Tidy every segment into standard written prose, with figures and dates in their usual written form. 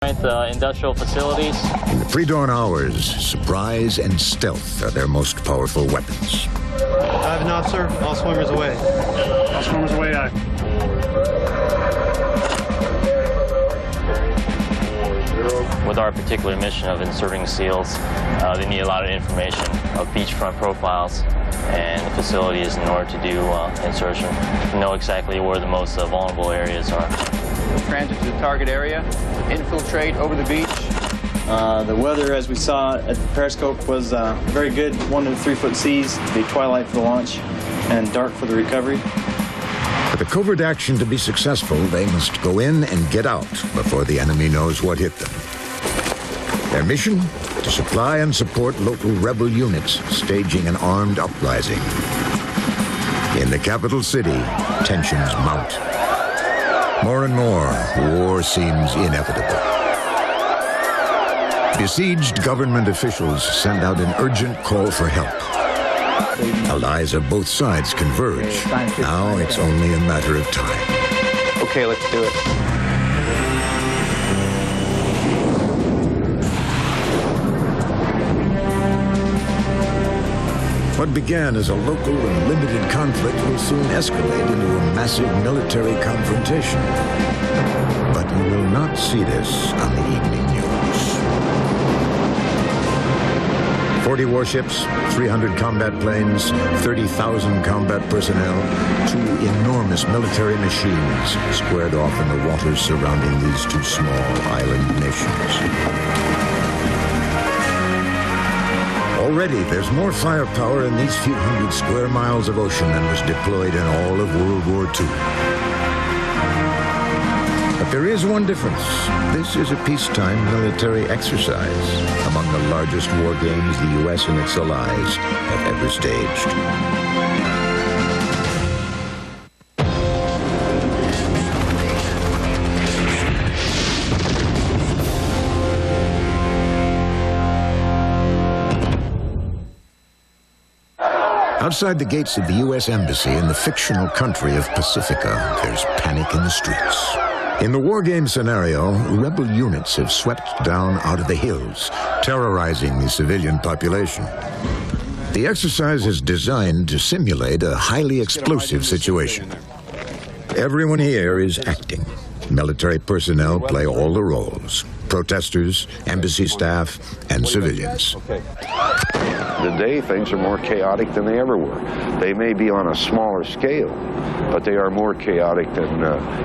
Industrial facilities. In the pre-dawn hours, surprise and stealth are their most powerful weapons. I have an officer. All swimmers away. All swimmers away, aye. With our particular mission of inserting SEALs, they need a lot of information of beachfront profiles and the facilities in order to do insertion. Know exactly where the most vulnerable areas are. Transit to the target area, infiltrate over the beach. The weather, as we saw at the periscope, was very good. 1 to 3 foot seas, the twilight for the launch, and dark for the recovery. For the covert action to be successful, they must go in and get out before the enemy knows what hit them. Their mission? To supply and support local rebel units staging an armed uprising. In the capital city, tensions mount. More and more, war seems inevitable. Besieged government officials send out an urgent call for help. Allies of both sides converge. Now it's only a matter of time. Okay, let's do it. What began as a local and limited conflict will soon escalate into a massive military confrontation. But you will not see this on the evening news. 40 warships, 300 combat planes, 30,000 combat personnel, 2 enormous military machines squared off in the waters surrounding these 2 small island nations. Already, there's more firepower in these few hundred square miles of ocean than was deployed in all of World War II. But there is one difference. This is a peacetime military exercise, among the largest war games the U.S. and its allies have ever staged. Outside the gates of the U.S. Embassy in the fictional country of Pacifica, there's panic in the streets. In the war game scenario, rebel units have swept down out of the hills, terrorizing the civilian population. The exercise is designed to simulate a highly explosive situation. Everyone here is acting. Military personnel play all the roles. Protesters, embassy staff, and civilians. Today, things are more chaotic than they ever were. They may be on a smaller scale, but they are more chaotic than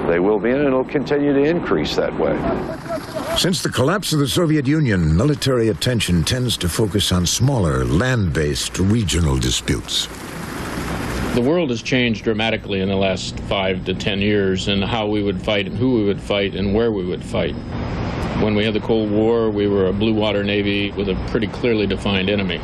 they will be, and it'll continue to increase that way. Since the collapse of the Soviet Union, military attention tends to focus on smaller, land-based regional disputes. The world has changed dramatically in the last 5 to 10 years in how we would fight and who we would fight and where we would fight. When we had the Cold War, we were a blue water navy with a pretty clearly defined enemy.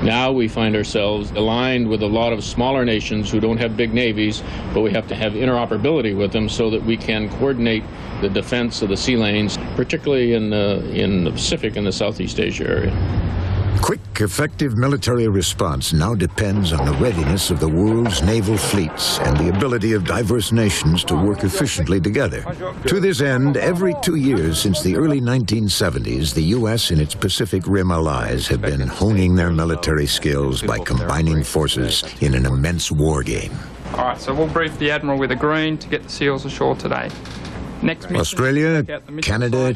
Now we find ourselves aligned with a lot of smaller nations who don't have big navies, but we have to have interoperability with them so that we can coordinate the defense of the sea lanes, particularly in the Pacific and the Southeast Asia area. Quick, effective military response now depends on the readiness of the world's naval fleets and the ability of diverse nations to work efficiently together. To this end, every 2 years since the early 1970s, the U.S. and its Pacific Rim allies have been honing their military skills by combining forces in an immense war game. All right, so we'll brief the Admiral with a green to get the SEALs ashore today. Next mission, Australia, Canada,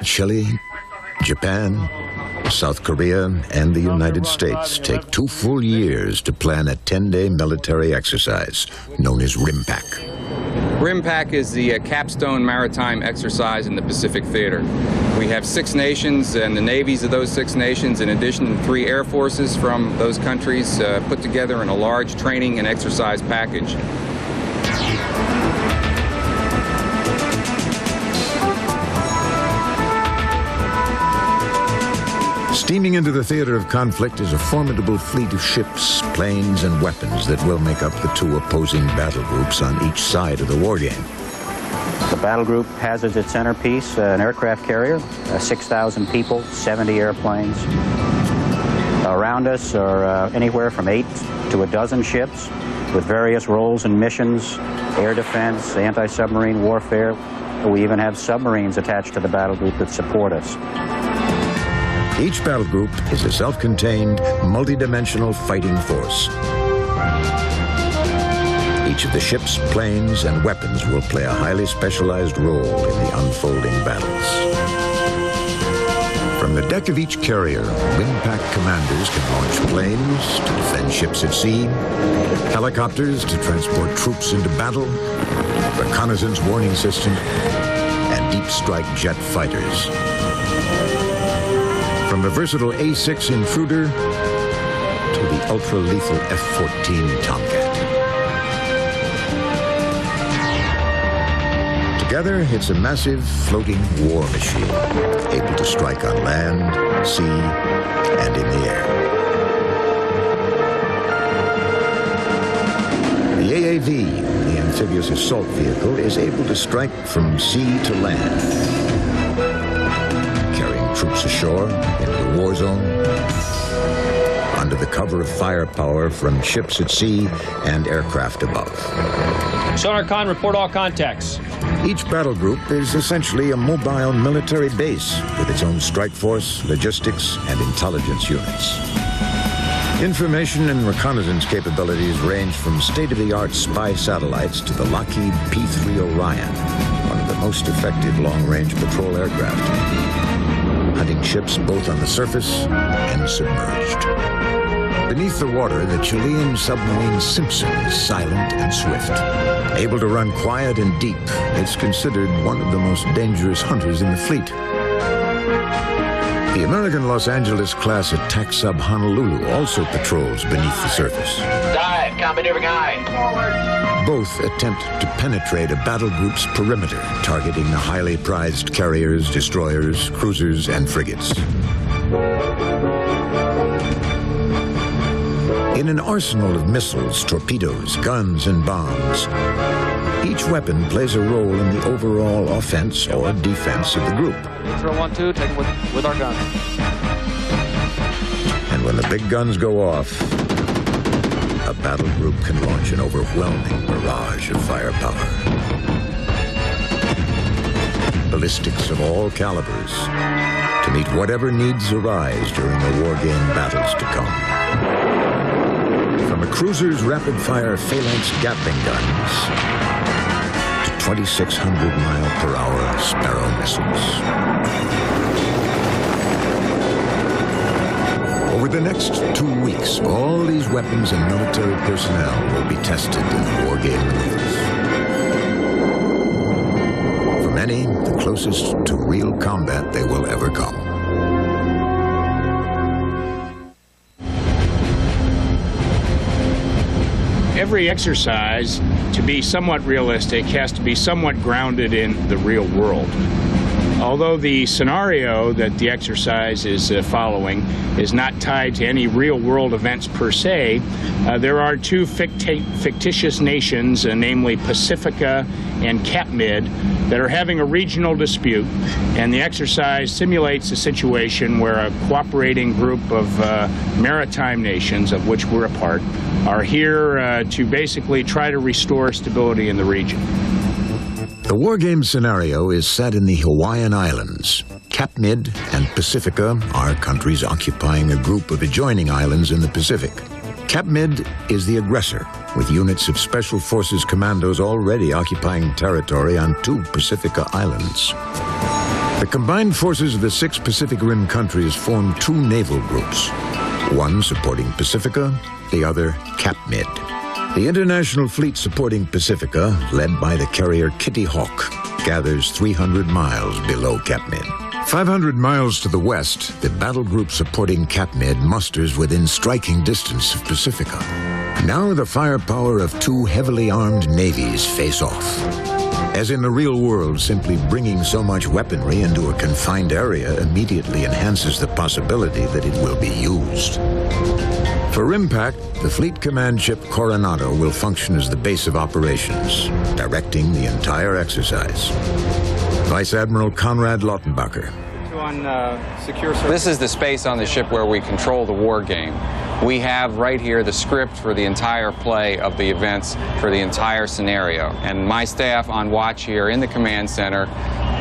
Chile, Japan, South Korea, and the United States take 2 full years to plan a 10-day military exercise known as RIMPAC. RIMPAC is the capstone maritime exercise in the Pacific Theater. We have 6 nations and the navies of those 6 nations, in addition to 3 air forces from those countries, put together in a large training and exercise package. Steaming into the theater of conflict is a formidable fleet of ships, planes, and weapons that will make up the 2 opposing battle groups on each side of the war game. The battle group has as its centerpiece an aircraft carrier, 6,000 people, 70 airplanes. Around us are anywhere from 8 to a dozen ships with various roles and missions: air defense, anti-submarine warfare, We even have submarines attached to the battle group that support us. Each battle group is a self-contained, multi-dimensional fighting force. Each of the ships, planes, and weapons will play a highly specialized role in the unfolding battles. From the deck of each carrier, Wingpack commanders can launch planes to defend ships at sea, helicopters to transport troops into battle, reconnaissance warning system, and deep strike jet fighters. From the versatile A-6 Intruder to the ultra-lethal F-14 Tomcat. Together, it's a massive floating war machine, able to strike on land, sea, and in the air. The AAV, the amphibious assault vehicle, is able to strike from sea to land, carrying troops ashore into the war zone, under the cover of firepower from ships at sea and aircraft above. SonarCon, report all contacts. Each battle group is essentially a mobile military base with its own strike force, logistics, and intelligence units. Information and reconnaissance capabilities range from state-of-the-art spy satellites to the Lockheed P-3 Orion, one of the most effective long-range patrol aircraft, hunting ships both on the surface and submerged. Beneath the water, the Chilean submarine Simpson is silent and swift. Able to run quiet and deep, it's considered one of the most dangerous hunters in the fleet. The American Los Angeles-class attack sub Honolulu also patrols beneath the surface. Dive, commandeering eye. Forward. Both attempt to penetrate a battle group's perimeter, targeting the highly prized carriers, destroyers, cruisers, and frigates. In an arsenal of missiles, torpedoes, guns, and bombs, each weapon plays a role in the overall offense or defense of the group. 012, take it with our gun. And when the big guns go off, a battle group can launch an overwhelming barrage of firepower. Ballistics of all calibers to meet whatever needs arise during the wargame battles to come. From a cruiser's rapid-fire phalanx Gatling guns to 2,600-mile-per-hour Sparrow missiles. Over the next 2 weeks, all these weapons and military personnel will be tested in the wargame maneuvers. For many, the closest to real combat they will ever come. Every exercise, to be somewhat realistic, has to be somewhat grounded in the real world. Although the scenario that the exercise is following is not tied to any real-world events per se, there are two fictitious nations, namely Pacifica and Capmid, that are having a regional dispute, and the exercise simulates a situation where a cooperating group of maritime nations, of which we're a part, are here to basically try to restore stability in the region. The wargame scenario is set in the Hawaiian Islands. Capmid and Pacifica are countries occupying a group of adjoining islands in the Pacific. Capmid is the aggressor, with units of Special Forces commandos already occupying territory on 2 Pacifica islands. The combined forces of the 6 Pacific Rim countries form 2 naval groups, one supporting Pacifica, the other Capmid. The international fleet supporting Pacifica, led by the carrier Kitty Hawk, gathers 300 miles below Capmid. 500 miles to the west, the battle group supporting Capmid musters within striking distance of Pacifica. Now the firepower of 2 heavily armed navies face off. As in the real world, simply bringing so much weaponry into a confined area immediately enhances the possibility that it will be used. For Impact, the Fleet Command ship Coronado will function as the base of operations, directing the entire exercise. Vice Admiral Conrad Lautenbacher, This is the space on the ship where we control the war game. We have right here the script for the entire play of the events for the entire scenario. And my staff on watch here in the command center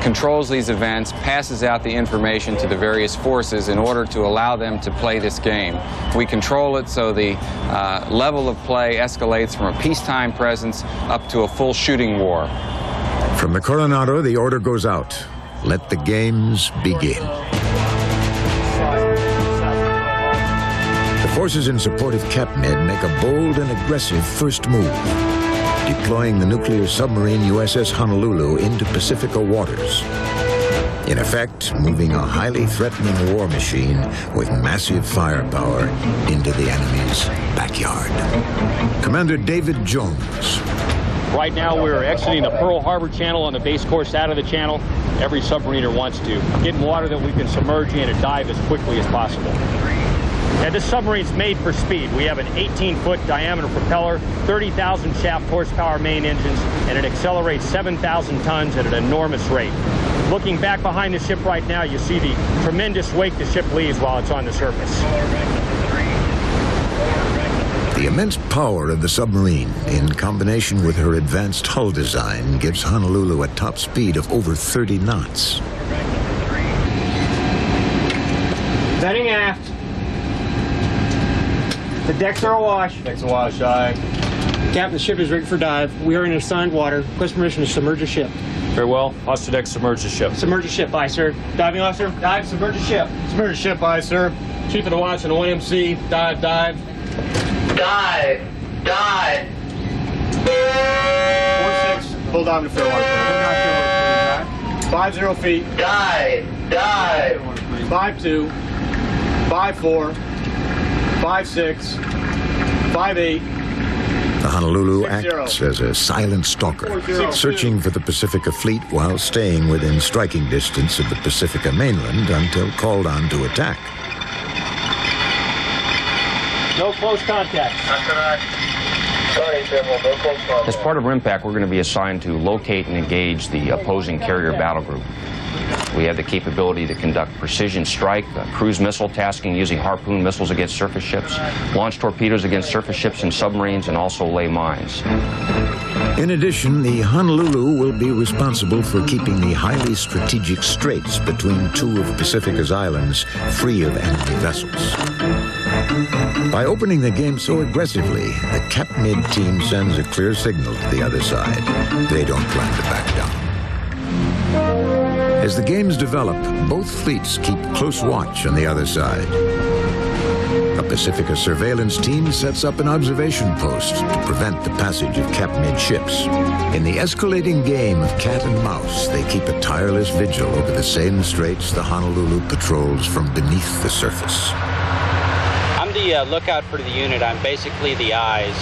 controls these events, passes out the information to the various forces in order to allow them to play this game. We control it so the level of play escalates from a peacetime presence up to a full shooting war. From the Coronado, the order goes out. Let the games begin. The forces in support of CapMed make a bold and aggressive first move, deploying the nuclear submarine USS Honolulu into Pacifica waters. In effect, moving a highly threatening war machine with massive firepower into the enemy's backyard. Commander David Jones. Right now, we're exiting the Pearl Harbor Channel on the base course out of the channel. Every submariner wants to get in water that we can submerge in and dive as quickly as possible. Now, this submarine's made for speed. We have an 18-foot diameter propeller, 30,000 shaft horsepower main engines, and it accelerates 7,000 tons at an enormous rate. Looking back behind the ship right now, you see the tremendous wake the ship leaves while it's on the surface. The immense power of the submarine, in combination with her advanced hull design, gives Honolulu a top speed of over 30 knots. Setting aft. The decks are awash. Decks awash, aye. Captain, the ship is ready for dive. We are in assigned water. Request permission to submerge the ship. Very well. Officer deck, submerge the ship. Submerge the ship, aye, sir. Diving officer, dive, submerge the ship. Submerge the ship, aye, sir. Chief of the watch and OMC, dive, dive. Dive! Dive! 4-6, full dive to fair water. 50 feet. Dive! Dive! 5-2, 5-4, 5-6, 5-8. The Honolulu acts as a silent stalker, searching for the Pacifica fleet while staying within striking distance of the Pacifica mainland until called on to attack. No close contact. Sorry, General, no close contact. As part of RIMPAC, we're going to be assigned to locate and engage the opposing carrier battle group. We have the capability to conduct precision strike, cruise missile tasking using Harpoon missiles against surface ships, launch torpedoes against surface ships and submarines, and also lay mines. In addition, the Honolulu will be responsible for keeping the highly strategic straits between two of Pacifica's islands free of enemy vessels. By opening the game so aggressively, the CapMed team sends a clear signal to the other side. They don't plan to back down. As the games develop, both fleets keep close watch on the other side. A Pacifica surveillance team sets up an observation post to prevent the passage of CapMed ships. In the escalating game of cat and mouse, they keep a tireless vigil over the same straits the Honolulu patrols from beneath the surface. I'm the lookout for the unit. I'm basically the eyes.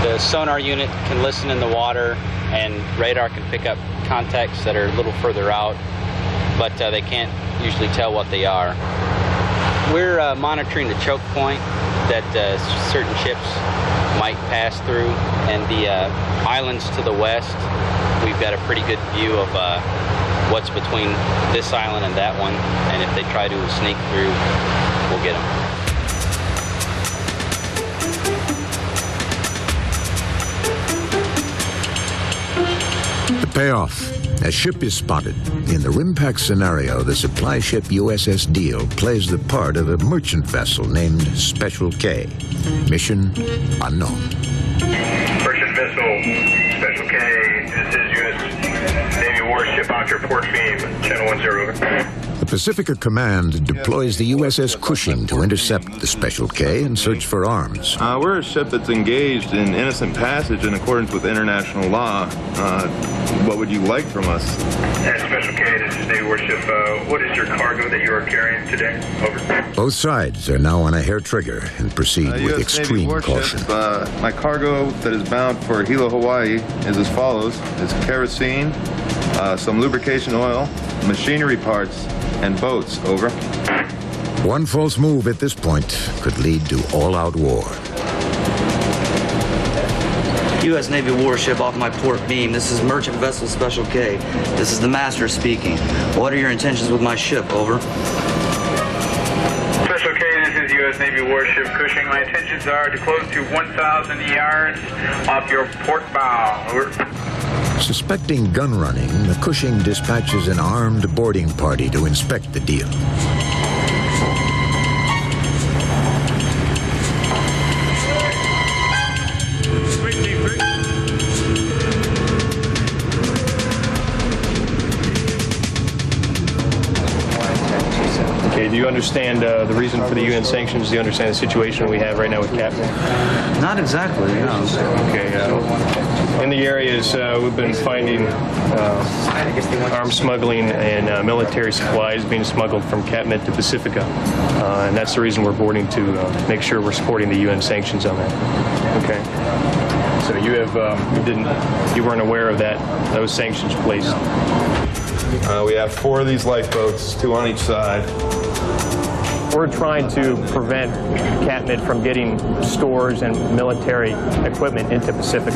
The sonar unit can listen in the water, and radar can pick up contacts that are a little further out, but they can't usually tell what they are. We're monitoring the choke point that certain ships might pass through, and the islands to the west, we've got a pretty good view of what's between this island and that one, and if they try to sneak through, we'll get them. The payoff. A ship is spotted. In the RIMPAC scenario, the supply ship USS Deal plays the part of a merchant vessel named Special K. Mission unknown. Merchant vessel, Special K, this is U.S. Navy warship out your port beam, channel 10, over. The Pacifica Command deploys the USS Cushing to intercept the Special K and search for arms. We're a ship that's engaged in innocent passage in accordance with international law. What would you like from us? Special K, this is Navy warship. What is your cargo that you are carrying today? Over. Both sides are now on a hair trigger and proceed with US extreme Navy warship, caution. My cargo that is bound for Hilo, Hawaii is as follows. It's kerosene, some lubrication oil, machinery parts, and boats, over. One false move at this point could lead to all-out war. U.S. Navy warship off my port beam. This is Merchant Vessel Special K. This is the master speaking. What are your intentions with my ship? Over. Special K, this is U.S. Navy warship Cushing. My intentions are to close to 1,000 yards off your port bow. Over. Suspecting gun running, the Cushing dispatches an armed boarding party to inspect the deal. Okay, do you understand the reason for the UN sanctions? Do you understand the situation we have right now with Captain? Not exactly, no. Okay, in the areas we've been finding arms smuggling and military supplies being smuggled from Katmid to Pacifica. And that's the reason we're boarding, to make sure we're supporting the UN sanctions on that. Okay. So you have, you weren't aware of those sanctions placed? We have 4 of these lifeboats, 2 on each side. We're trying to prevent Katmid from getting stores and military equipment into Pacific.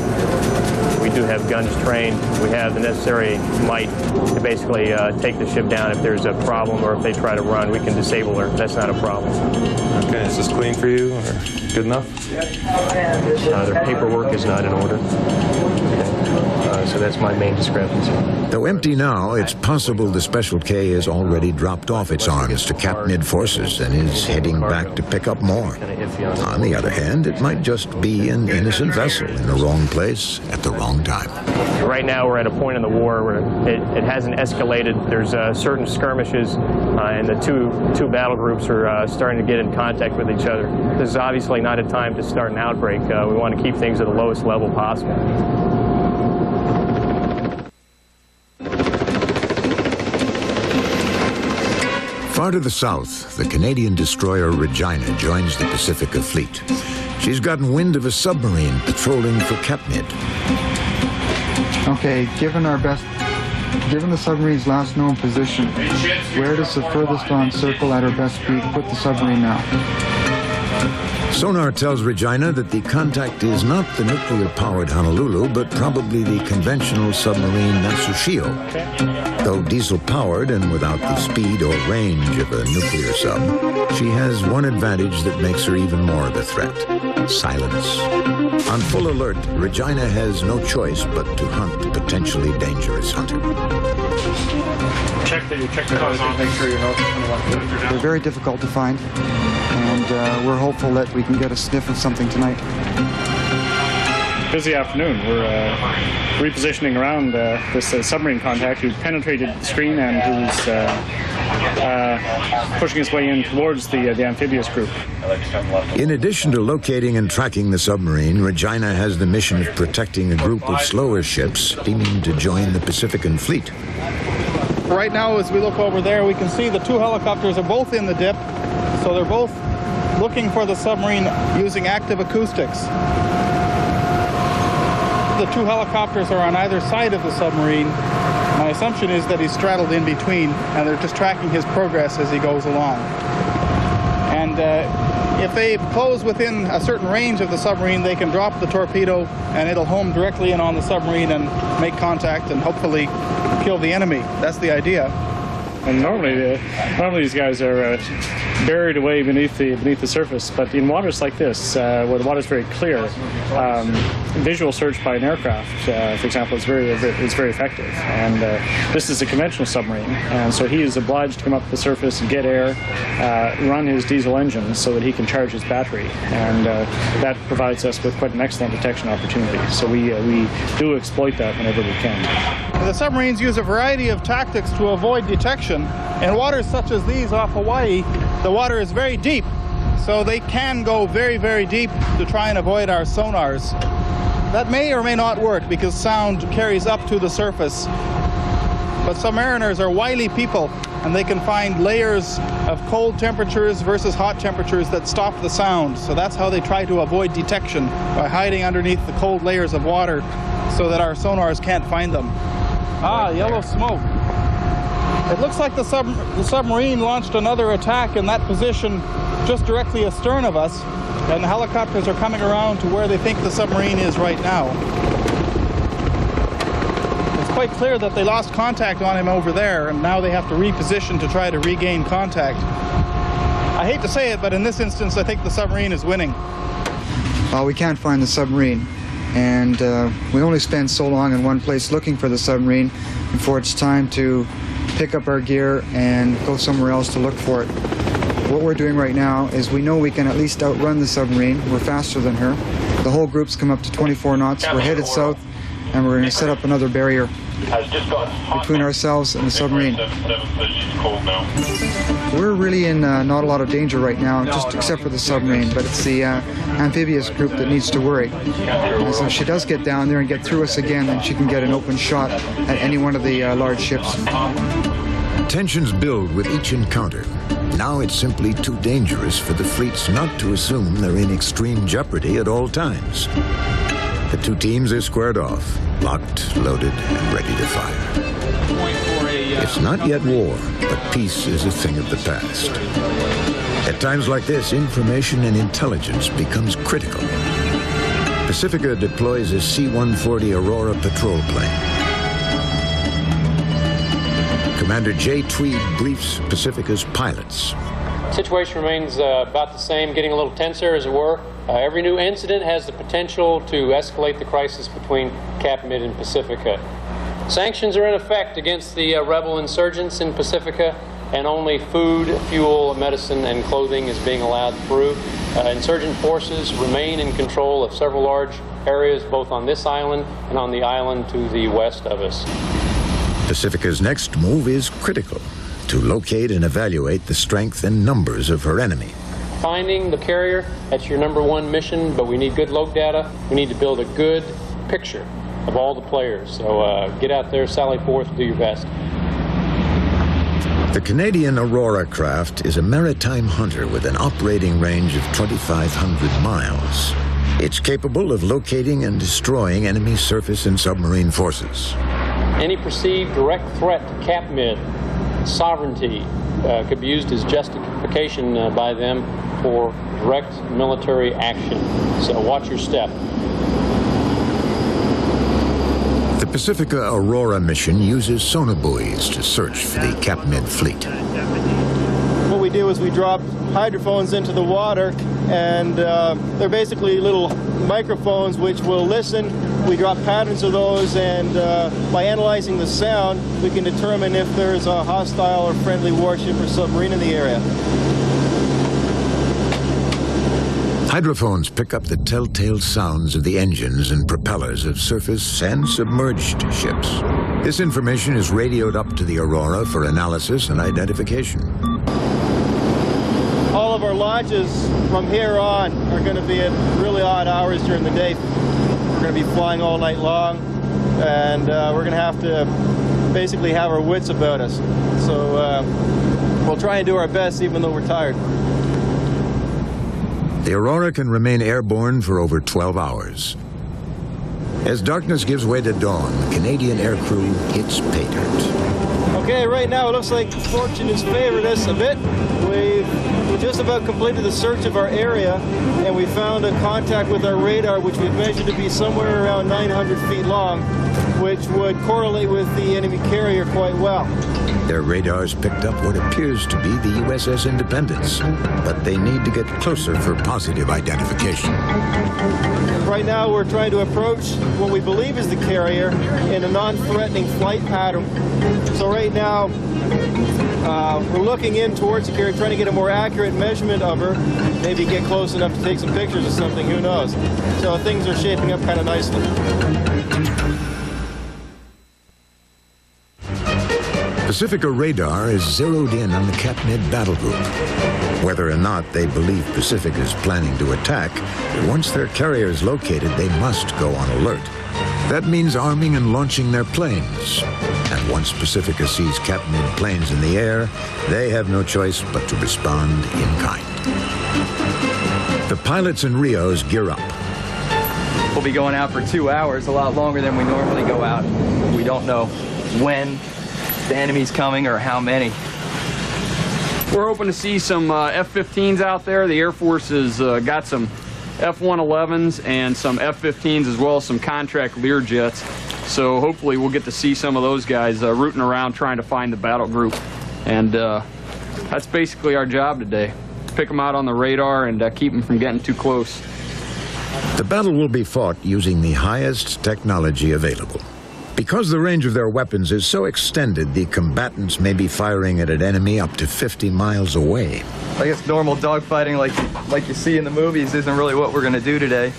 We do have guns trained. We have the necessary might to basically take the ship down if there's a problem, or if they try to run, we can disable her. That's not a problem. Okay, is this clean for you, or good enough? Their paperwork is not in order. So that's my main discrepancy. Though empty now, it's possible the Special K has already dropped off its arms to Katmid forces and is heading back to pick up more. On the other hand, it might just be an innocent vessel in the wrong place at the wrong time. Right now we're at a point in the war where it hasn't escalated. There's certain skirmishes, and the two battle groups are starting to get in contact with each other. This is obviously not a time to start an outbreak. We want to keep things at the lowest level possible. Far to the south, the Canadian destroyer Regina joins the Pacifica fleet. She's gotten wind of a submarine patrolling for Katmid. Okay, given the submarine's last known position, where does the furthest on circle at her best speed put the submarine now? Sonar tells Regina that the contact is not the nuclear-powered Honolulu, but probably the conventional submarine Matsushio. Though diesel-powered and without the speed or range of a nuclear sub, she has one advantage that makes her even more of a threat: silence. On full alert, Regina has no choice but to hunt the potentially dangerous hunter. Check the cause on. Make sure you're not. They're very difficult to find, and we're hopeful that we can get a sniff of something tonight. Busy afternoon. We're repositioning around this submarine contact who penetrated the screen and who's pushing his way in towards the amphibious group. In addition to locating and tracking the submarine, Regina has the mission of protecting a group of slower ships steaming to join the Pacifican fleet. Right now, as we look over there, we can see the 2 helicopters are both in the dip, so they're both looking for the submarine using active acoustics. The 2 helicopters are on either side of the submarine. My assumption is that he's straddled in between, and they're just tracking his progress as he goes along. And if they close within a certain range of the submarine, they can drop the torpedo, and it'll home directly in on the submarine and make contact and hopefully kill the enemy. That's the idea. And normally these guys are buried away beneath the surface, but in waters like this, where the water is very clear, visual search by an aircraft, for example, is very effective. And this is a conventional submarine, and so he is obliged to come up to the surface and get air, run his diesel engine so that he can charge his battery, and that provides us with quite an excellent detection opportunity. So we do exploit that whenever we can. The submarines use a variety of tactics to avoid detection. In waters such as these off Hawaii, the water is very deep, so they can go very, very deep to try and avoid our sonars. That may or may not work because sound carries up to the surface. But submariners are wily people, and they can find layers of cold temperatures versus hot temperatures that stop the sound. So that's how they try to avoid detection, by hiding underneath the cold layers of water so that our sonars can't find them. Ah, yellow smoke. It looks like the submarine launched another attack in that position just directly astern of us, and the helicopters are coming around to where they think the submarine is right now. quite clear that they lost contact on him over there, and now they have to reposition to try to regain contact. I hate to say it, but in this instance, I think the submarine is winning. We can't find the submarine, and we only spend so long in one place looking for the submarine before it's time to pick up our gear and go somewhere else to look for it. What we're doing right now is we know we can at least outrun the submarine. We're faster than her. The whole group's come up to 24 knots. We're headed south, and we're going to set up another barrier between ourselves and the submarine. We're really in not a lot of danger right now, just except for the submarine, but it's the amphibious group that needs to worry. And so if she does get down there and get through us again, then she can get an open shot at any one of the large ships. Tensions build with each encounter. Now it's simply too dangerous for the fleets not to assume they're in extreme jeopardy at all times. The two teams are squared off, locked, loaded, and ready to fire. It's not yet war, but peace is a thing of the past. At times like this, information and intelligence becomes critical. Pacifica deploys a C-140 Aurora patrol plane. Commander Jay Tweed briefs Pacifica's pilots. Situation remains about the same, getting a little tenser, as it were. Every new incident has the potential to escalate the crisis between Cap Mid and Pacifica. Sanctions are in effect against the rebel insurgents in Pacifica, and only food, fuel, medicine, and clothing is being allowed through. Insurgent forces remain in control of several large areas, both on this island and on the island to the west of us. Pacifica's next move is critical: to locate and evaluate the strength and numbers of her enemy. Finding the carrier, that's your #1 mission, but we need good log data. We need to build a good picture of all the players. So get out there, sally forth, do your best. The Canadian Aurora craft is a maritime hunter with an operating range of 2,500 miles. It's capable of locating and destroying enemy surface and submarine forces. Any perceived direct threat to Cap Mid sovereignty could be used as justification by them for direct military action. So watch your step. The Pacifica Aurora mission uses sonobuoys to search for the Cap Mid fleet. What we do is we drop hydrophones into the water, and they're basically little microphones which will listen. We drop patterns of those, and by analyzing the sound, we can determine if there's a hostile or friendly warship or submarine in the area. Hydrophones pick up the telltale sounds of the engines and propellers of surface and submerged ships. This information is radioed up to the Aurora for analysis and identification. All of our launches from here on are going to be at really odd hours during the day. We're going to be flying all night long, and we're going to have to basically have our wits about us. So we'll try and do our best even though we're tired. The Aurora can remain airborne for over 12 hours. As darkness gives way to dawn, the Canadian aircrew hits pay dirt. Okay, right now it looks like fortune has favored us a bit. We've just about completed the search of our area, and we found a contact with our radar, which we've measured to be somewhere around 900 feet long, which would correlate with the enemy carrier quite well. Their radars picked up what appears to be the USS Independence, but they need to get closer for positive identification. Right now we're trying to approach what we believe is the carrier in a non-threatening flight pattern. So right now we're looking in towards the carrier, trying to get a more accurate measurement of her, maybe get close enough to take some pictures or something, who knows. So things are shaping up kind of nicely. Pacifica radar is zeroed in on the Cap Mid battle group. Whether or not they believe Pacifica is planning to attack, once their carrier is located, they must go on alert. That means arming and launching their planes. And once Pacifica sees Cap Mid planes in the air, they have no choice but to respond in kind. The pilots and Rios gear up. We'll be going out for 2 hours, a lot longer than we normally go out. We don't know when the enemy's coming or how many. We're hoping to see some F-15s out there. The Air Force has got some F-111s and some F-15s, as well as some contract Learjets. So hopefully we'll get to see some of those guys rooting around trying to find the battle group. And that's basically our job today. Pick them out on the radar and keep them from getting too close. The battle will be fought using the highest technology available. Because the range of their weapons is so extended, the combatants may be firing at an enemy up to 50 miles away. I guess normal dogfighting like you see in the movies isn't really what we're going to do today.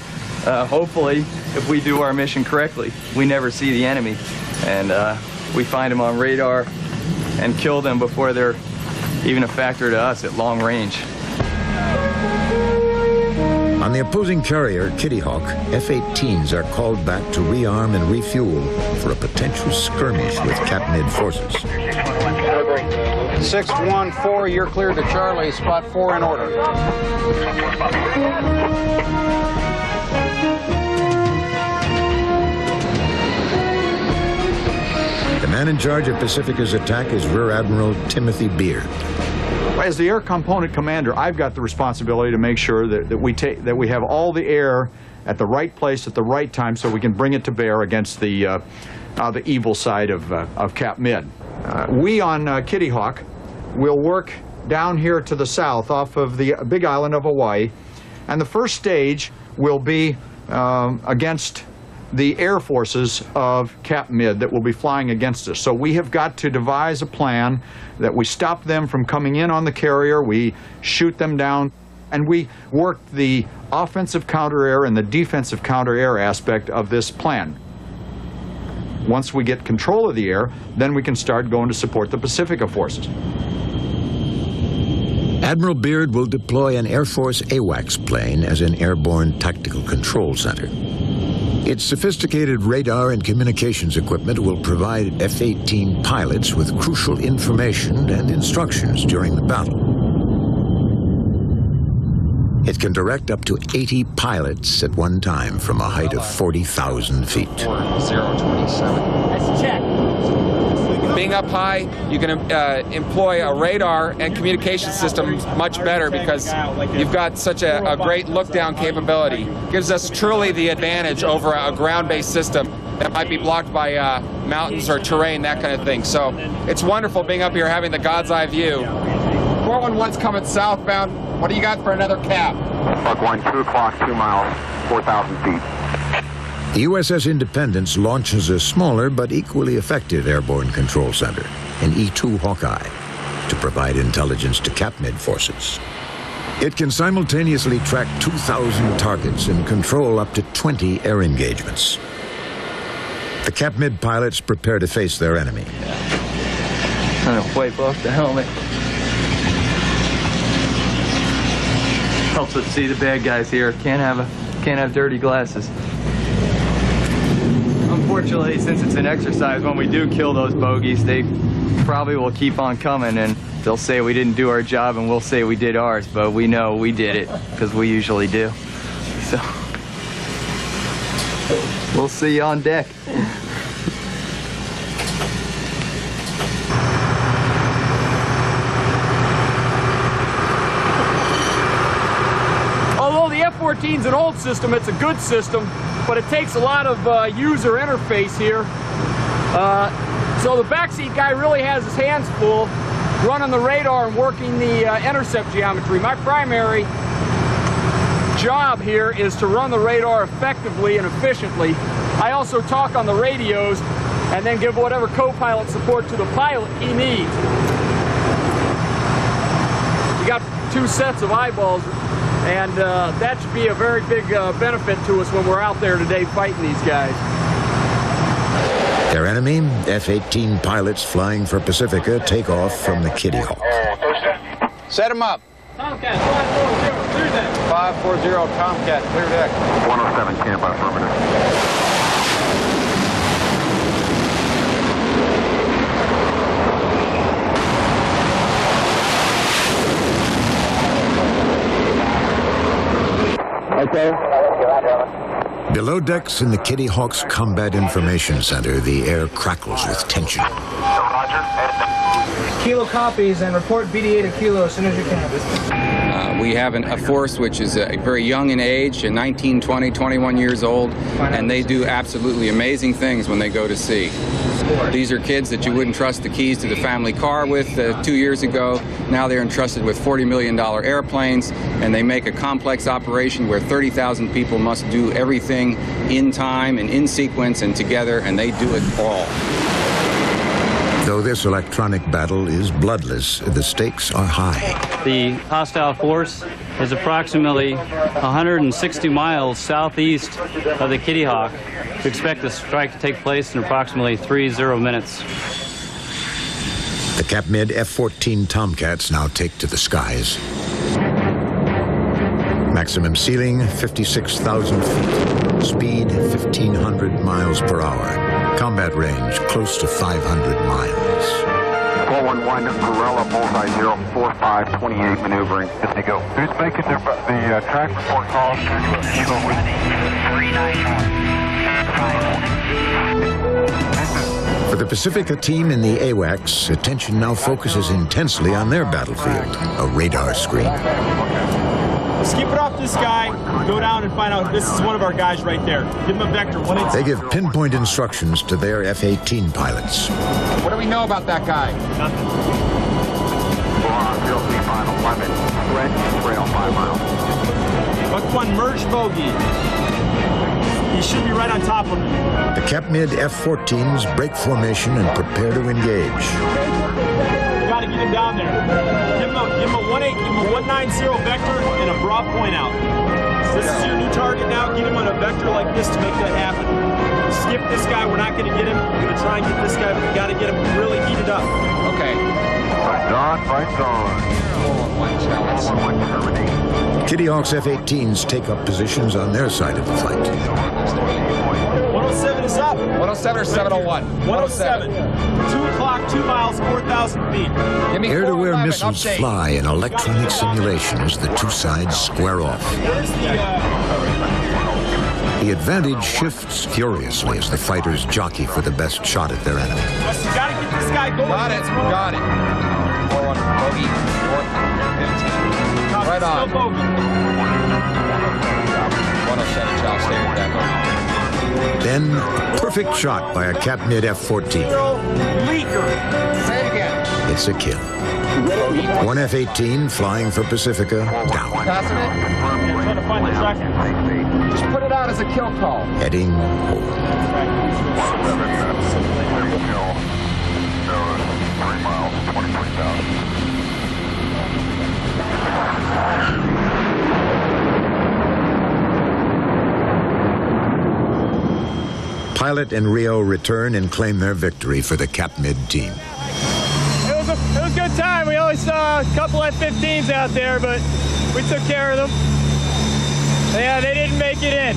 Hopefully, if we do our mission correctly, we never see the enemy. And we find them on radar and kill them before they're even a factor to us at long range. On the opposing carrier, Kitty Hawk, F-18s are called back to rearm and refuel for a potential skirmish with Cap-Mid forces. 614, you're cleared to Charlie, spot 4 in order. The man in charge of Pacifica's attack is Rear Admiral Timothy Beard. As the air component commander, I've got the responsibility to make sure that we have all the air at the right place at the right time, so we can bring it to bear against the evil side of Cap-Mid. We on Kitty Hawk will work down here to the south off of the big island of Hawaii, and the first stage will be against the air forces of Cap-Mid that will be flying against us. So we have got to devise a plan that we stop them from coming in on the carrier, we shoot them down, and we work the offensive counter-air and the defensive counter-air aspect of this plan. Once we get control of the air, then we can start going to support the Pacifica forces. Admiral Beard will deploy an Air Force AWACS plane as an airborne tactical control center. Its sophisticated radar and communications equipment will provide F-18 pilots with crucial information and instructions during the battle. It can direct up to 80 pilots at one time from a height of 40,000 feet. 027. Let's check. Being up high, you can employ a radar and communication system much better because you've got such a great look-down capability. Gives us truly the advantage over a ground-based system that might be blocked by mountains or terrain, that kind of thing. So it's wonderful being up here having the God's eye view. 411's coming southbound. What do you got for another cap? Buck 1, 2 o'clock, 2 miles, 4,000 feet. The USS Independence launches a smaller but equally effective airborne control center, an E-2 Hawkeye, to provide intelligence to Cap-Mid forces. It can simultaneously track 2,000 targets and control up to 20 air engagements. The Cap-Mid pilots prepare to face their enemy. I'm gonna wipe off the helmet. Helps us see the bad guys here. Can't have dirty glasses. Unfortunately, since it's an exercise, when we do kill those bogeys, they probably will keep on coming, and they'll say we didn't do our job, and we'll say we did ours, but we know we did it, because we usually do. So, we'll see you on deck. Although the F-14's an old system, it's a good system, but it takes a lot of user interface here. So the backseat guy really has his hands full running the radar and working the intercept geometry. My primary job here is to run the radar effectively and efficiently. I also talk on the radios and then give whatever co-pilot support to the pilot he needs. You got 2 sets of eyeballs, and that should be a very big benefit to us when we're out there today fighting these guys. Their enemy, F-18 pilots flying for Pacifica, take off from the Kitty Hawk. Set him up. Tomcat, 540, clear deck. 540, Tomcat, clear deck. 107, camp affirmative. Below decks in the Kitty Hawk's Combat Information Center, the air crackles with tension. Kilo copies and report BD8 to Kilo as soon as you can. We have a force which is very young in age, 19, 20, 21 years old, and they do absolutely amazing things when they go to sea. These are kids that you wouldn't trust the keys to the family car with 2 years ago. Now they're entrusted with $40 million airplanes, and they make a complex operation where 30,000 people must do everything in time and in sequence and together, and they do it all. Though this electronic battle is bloodless, the stakes are high. The hostile force is approximately 160 miles southeast of the Kitty Hawk. We expect the strike to take place in approximately 30 minutes. The Cap-Mid F-14 Tomcats now take to the skies. Maximum ceiling, 56,000 feet. Speed, 1,500 miles per hour. Combat range, close to 500 miles. 411, Varela, bullseye 04528, maneuvering. Good to go. Who's making the track report calls? For the Pacifica team in the AWACS, attention now focuses intensely on their battlefield, a radar screen. Skip it off this guy, go down and find out this is one of our guys right there. Give him a vector. They give pinpoint instructions to their F-18 pilots. What do we know about that guy? Nothing. Trail 5 miles. Buck 1, merge bogey. He should be right on top of him. The Cap-Mid F-14s break formation and prepare to engage. You gotta get him down there. Give him a 190 vector and a broad point out. This is your new target now. Get him on a vector like this to make that happen. Skip this guy. We're not going to get him. We're going to try and get this guy, but we got to get him really heated up. Okay. Right on. Kitty Hawk's F-18s take up positions on their side of the flight. 107 is up. 107 or 701? 107. 2 o'clock, 2 miles, 4,000 feet. Air-to-air missiles fly in electronic simulation as the two sides square off. The advantage shifts furiously as the fighters jockey for the best shot at their enemy. You got to get this guy going. Got it. Got it. 4-1 bogey. 4-15. Right on. 107, Charles. Stay with that bogey. Then, a perfect shot by a Cap-Mid F-14. Say it again. It's a kill. One F-18 flying for Pacifica, down. Passing it? I'm trying to find the second. Just put it out as a kill call. Heading home. 3 miles, 23,000. Pilot and Rio return and claim their victory for the Cap-Mid team. It was a good time. We only saw a couple F-15s out there, but we took care of them. Yeah, they didn't make it in.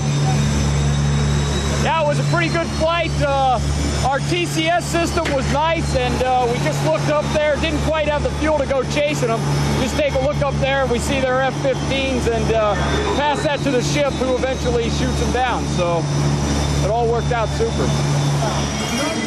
Yeah, it was a pretty good flight. Our TCS system was nice, and we just looked up there. Didn't quite have the fuel to go chasing them. Just take a look up there, and we see their F-15s, and pass that to the ship, who eventually shoots them down. So it all worked out super.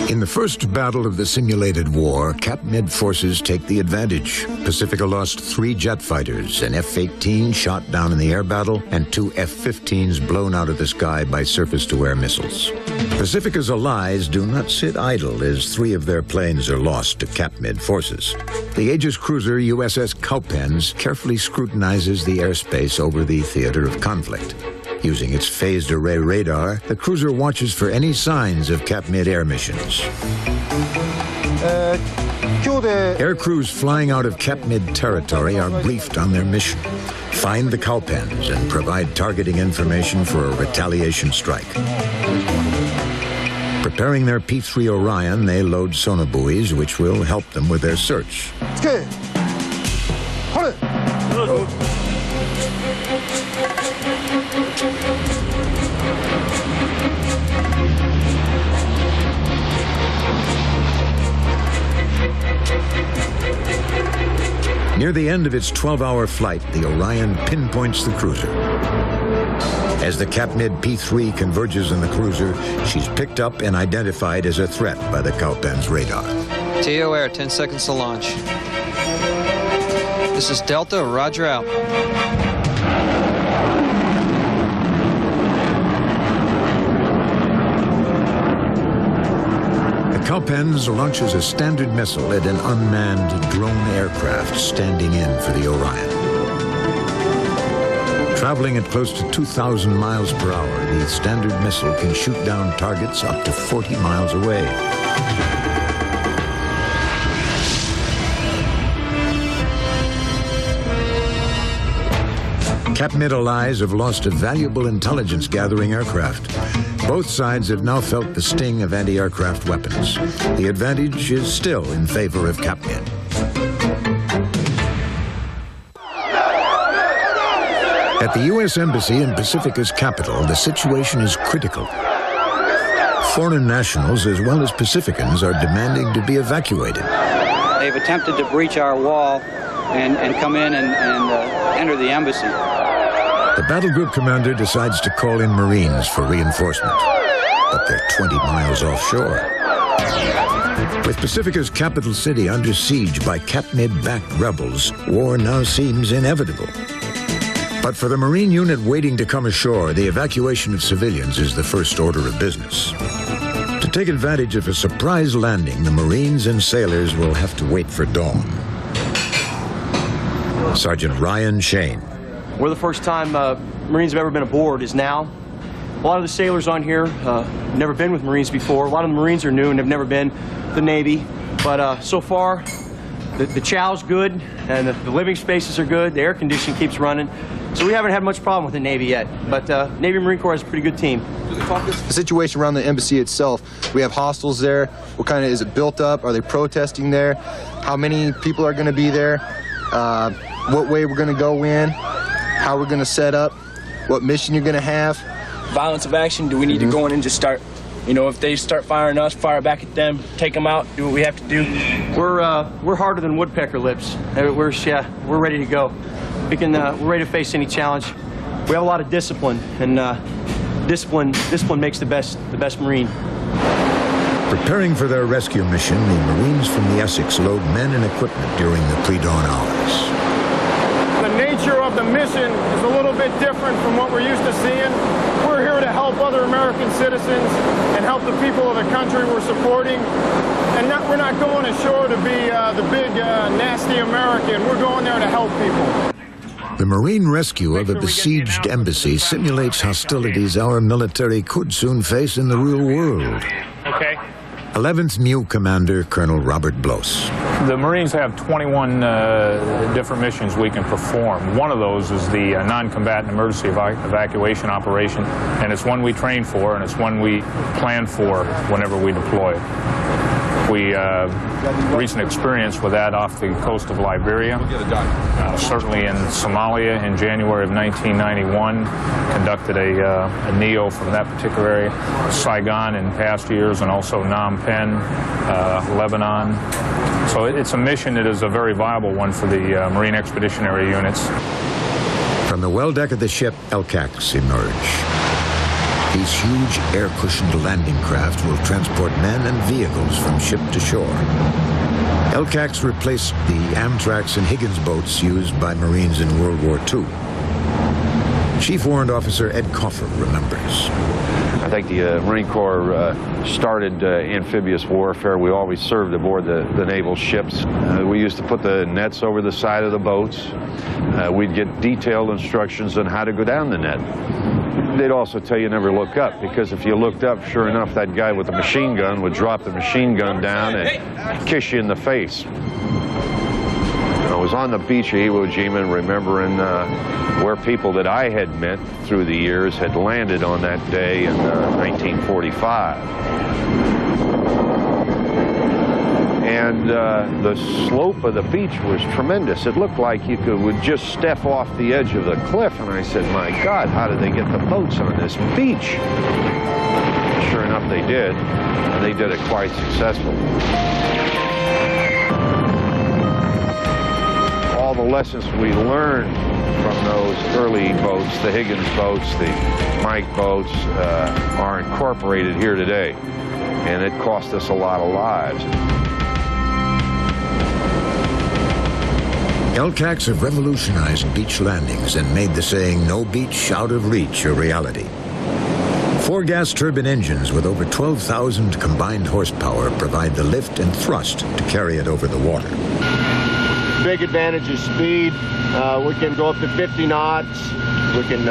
In the first battle of the simulated war, Cap-Mid forces take the advantage. Pacifica lost 3 jet fighters, an F-18 shot down in the air battle, and 2 F-15s blown out of the sky by surface-to-air missiles. Pacifica's allies do not sit idle as 3 of their planes are lost to Cap-Mid forces. The Aegis cruiser USS Cowpens carefully scrutinizes the airspace over the theater of conflict. Using its phased array radar, the cruiser watches for any signs of Cap-Mid air missions. Air crews flying out of Cap-Mid territory are briefed on their mission. Find the Cowpens and provide targeting information for a retaliation strike. Preparing their P-3 Orion, they load sonobuoys, which will help them with their search. Near the end of its 12-hour flight, the Orion pinpoints the cruiser. As the Capmid P-3 converges on the cruiser, she's picked up and identified as a threat by the Cowpens radar. TO Air, 10 seconds to launch. This is Delta, roger out. The Cowpens launches a Standard missile at an unmanned drone aircraft standing in for the Orion. Traveling at close to 2,000 miles per hour, the Standard missile can shoot down targets up to 40 miles away. Capmid allies have lost a valuable intelligence-gathering aircraft. Both sides have now felt the sting of anti-aircraft weapons. The advantage is still in favor of Capmid. At the U.S. Embassy in Pacifica's capital, the situation is critical. Foreign nationals as well as Pacificans are demanding to be evacuated. They've attempted to breach our wall and come in and enter the embassy. The battle group commander decides to call in Marines for reinforcement, but they're 20 miles offshore. With Pacifica's capital city under siege by Capmid-backed rebels, war now seems inevitable. But for the Marine unit waiting to come ashore, the evacuation of civilians is the first order of business. To take advantage of a surprise landing, the Marines and sailors will have to wait for dawn. Sergeant Ryan Shane. Where the first time Marines have ever been aboard is now. A lot of the sailors on here never been with Marines before. A lot of the Marines are new and have never been the Navy. But so far, the chow's good, and the living spaces are good. The air conditioning keeps running. So we haven't had much problem with the Navy yet. But Navy Marine Corps has a pretty good team. The situation around the embassy itself, we have hostels there. What kind of, is it built up? Are they protesting there? How many people are going to be there? What way we're going to go in? How we're going to set up? What mission you're going to have? Violence of action, do we need to go in and just start, you know, if they start firing us, fire back at them, take them out, do what we have to do? We're harder than woodpecker lips. We're ready to go. We're ready to face any challenge. We have a lot of discipline, and discipline makes the best Marine. Preparing for their rescue mission, the Marines from the Essex load men and equipment during the pre-dawn hours. The nature of the mission is a little bit different from what we're used to seeing. We're here to help other American citizens and help the people of the country we're supporting. And we're not going ashore to be the big, nasty American. We're going there to help people. The Marine rescue of a besieged embassy simulates hostilities our military could soon face in the real world. Okay. 11th MEU Commander Colonel Robert Bloss. The Marines have 21 different missions we can perform. One of those is the non-combatant emergency evacuation operation, and it's one we train for, and it's one we plan for whenever we deploy. We recent experience with that off the coast of Liberia, certainly in Somalia in January of 1991, conducted a NEO from that particular area, Saigon in past years, and also Phnom Penh, Lebanon. So it's a mission that is a very viable one for the Marine Expeditionary Units. From the well deck of the ship, LCACs emerge. These huge air-cushioned landing craft will transport men and vehicles from ship to shore. LCACs replaced the Amtrax and Higgins boats used by Marines in World War II. Chief Warrant Officer Ed Coffer remembers. I think the Marine Corps started amphibious warfare. We always served aboard the naval ships. We used to put the nets over the side of the boats. We'd get detailed instructions on how to go down the net. They'd also tell you never look up, because if you looked up, sure enough, that guy with the machine gun would drop the machine gun down and kiss you in the face. I was on the beach of Iwo Jima remembering where people that I had met through the years had landed on that day in 1945. And the slope of the beach was tremendous. It looked like you would just step off the edge of the cliff. And I said, my God, how did they get the boats on this beach? Sure enough, they did. And they did it quite successfully. All the lessons we learned from those early boats, the Higgins boats, the Mike boats, are incorporated here today. And it cost us a lot of lives. LCACs have revolutionized beach landings and made the saying, "no beach out of reach," a reality. 4 gas turbine engines with over 12,000 combined horsepower provide the lift and thrust to carry it over the water. Big advantage is speed. We can go up to 50 knots. We can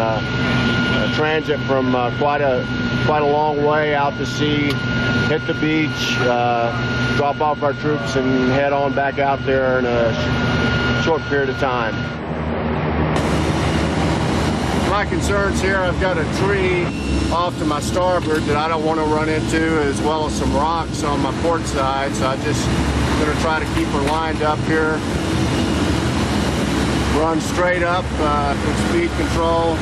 transit from quite a long way out to sea, hit the beach, drop off our troops, and head on back out there in a short period of time. My concerns here, I've got a tree off to my starboard that I don't want to run into, as well as some rocks on my port side, so I'm just going to try to keep her lined up here. Run straight up with speed control.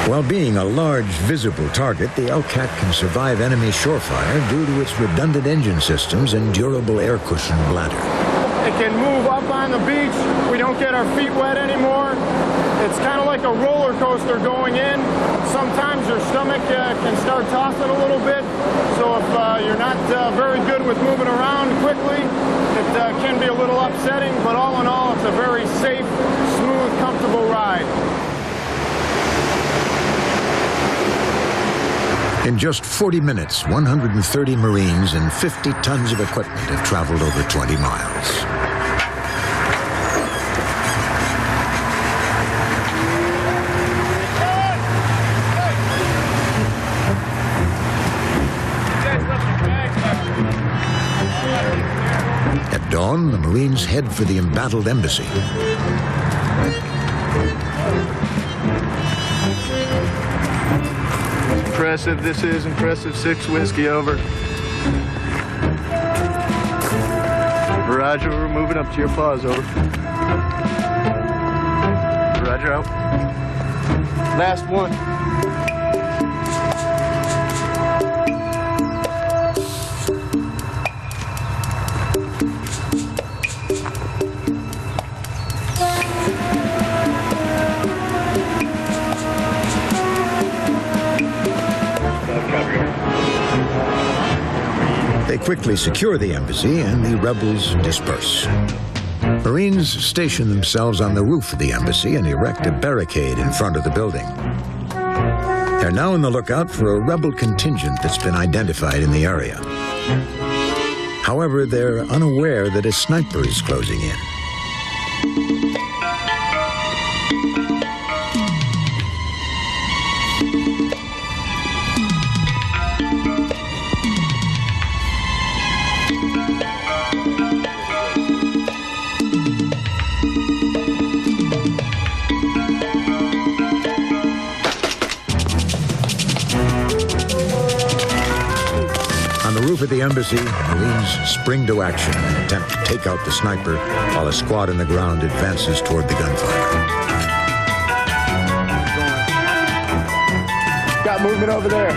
While being a large, visible target, the LCAC can survive enemy shore fire due to its redundant engine systems and durable air cushion bladder. It can move up on the beach. We don't get our feet wet anymore. It's kind of like a roller coaster going in. Sometimes your stomach can start tossing a little bit. So if you're not very good with moving around quickly, it can be a little upsetting. But all in all, it's a very safe, smooth, comfortable ride. In just 40 minutes, 130 Marines and 50 tons of equipment have traveled over 20 miles. At dawn, the Marines head for the embattled embassy. Impressive, this is impressive. 6 whiskey over. Roger, we're moving up to your paws, over. Roger, out. Last one. They quickly secure the embassy and the rebels disperse. Marines station themselves on the roof of the embassy and erect a barricade in front of the building. They're now on the lookout for a rebel contingent that's been identified in the area. However, they're unaware that a sniper is closing in. At the embassy, Marines spring to action and attempt to take out the sniper while a squad on the ground advances toward the gunfire. Got movement over there.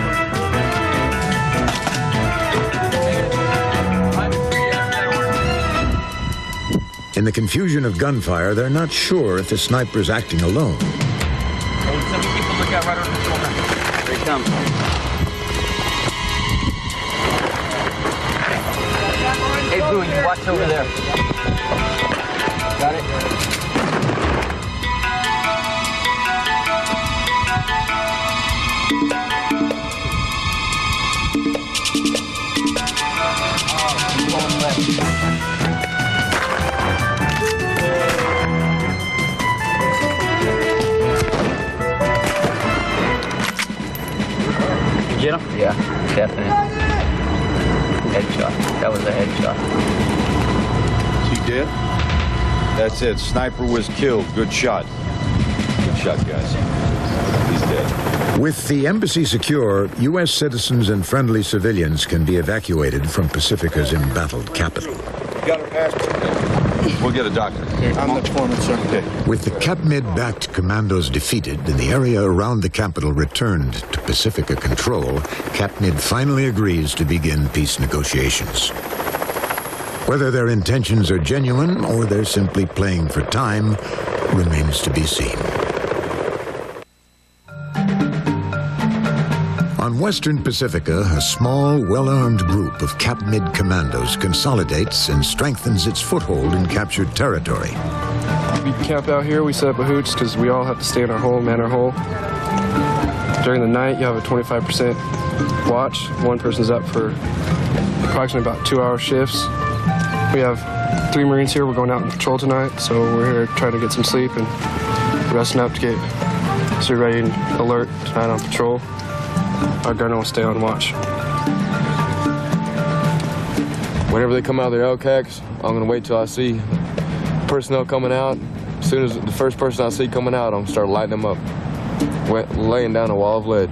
In the confusion of gunfire, they're not sure if the sniper's acting alone. Hey, some people look out right over the shoulder. Here he comes. Hey, Boo, you watch over there. Got it? You get him? Yeah, definitely. Headshot. That was a headshot. Is he dead? That's it. Sniper was killed. Good shot. Good shot, guys. He's dead. With the embassy secure, U.S. citizens and friendly civilians can be evacuated from Pacifica's embattled capital. Got her passport. We'll get a doctor. I'm the foreman, sir. Okay. With the CAPMID-backed commandos defeated and the area around the capital returned to Pacifica control, CAPMID finally agrees to begin peace negotiations. Whether their intentions are genuine or they're simply playing for time remains to be seen. On Western Pacifica, a small, well-armed group of Cap Mid commandos consolidates and strengthens its foothold in captured territory. We camp out here, we set up a hooch because we all have to stay in our hole, man our hole. During the night, you have a 25% watch. One person's up for approximately about 2-hour shifts. We have 3 Marines here. We're going out on patrol tonight, so we're here trying to get some sleep and resting up to get so ready and alert tonight on patrol. Our gunner will stay on watch. Whenever they come out of their LCACs, I'm going to wait till I see personnel coming out. As soon as the first person I see coming out, I'm going to start lighting them up, laying down a wall of lead.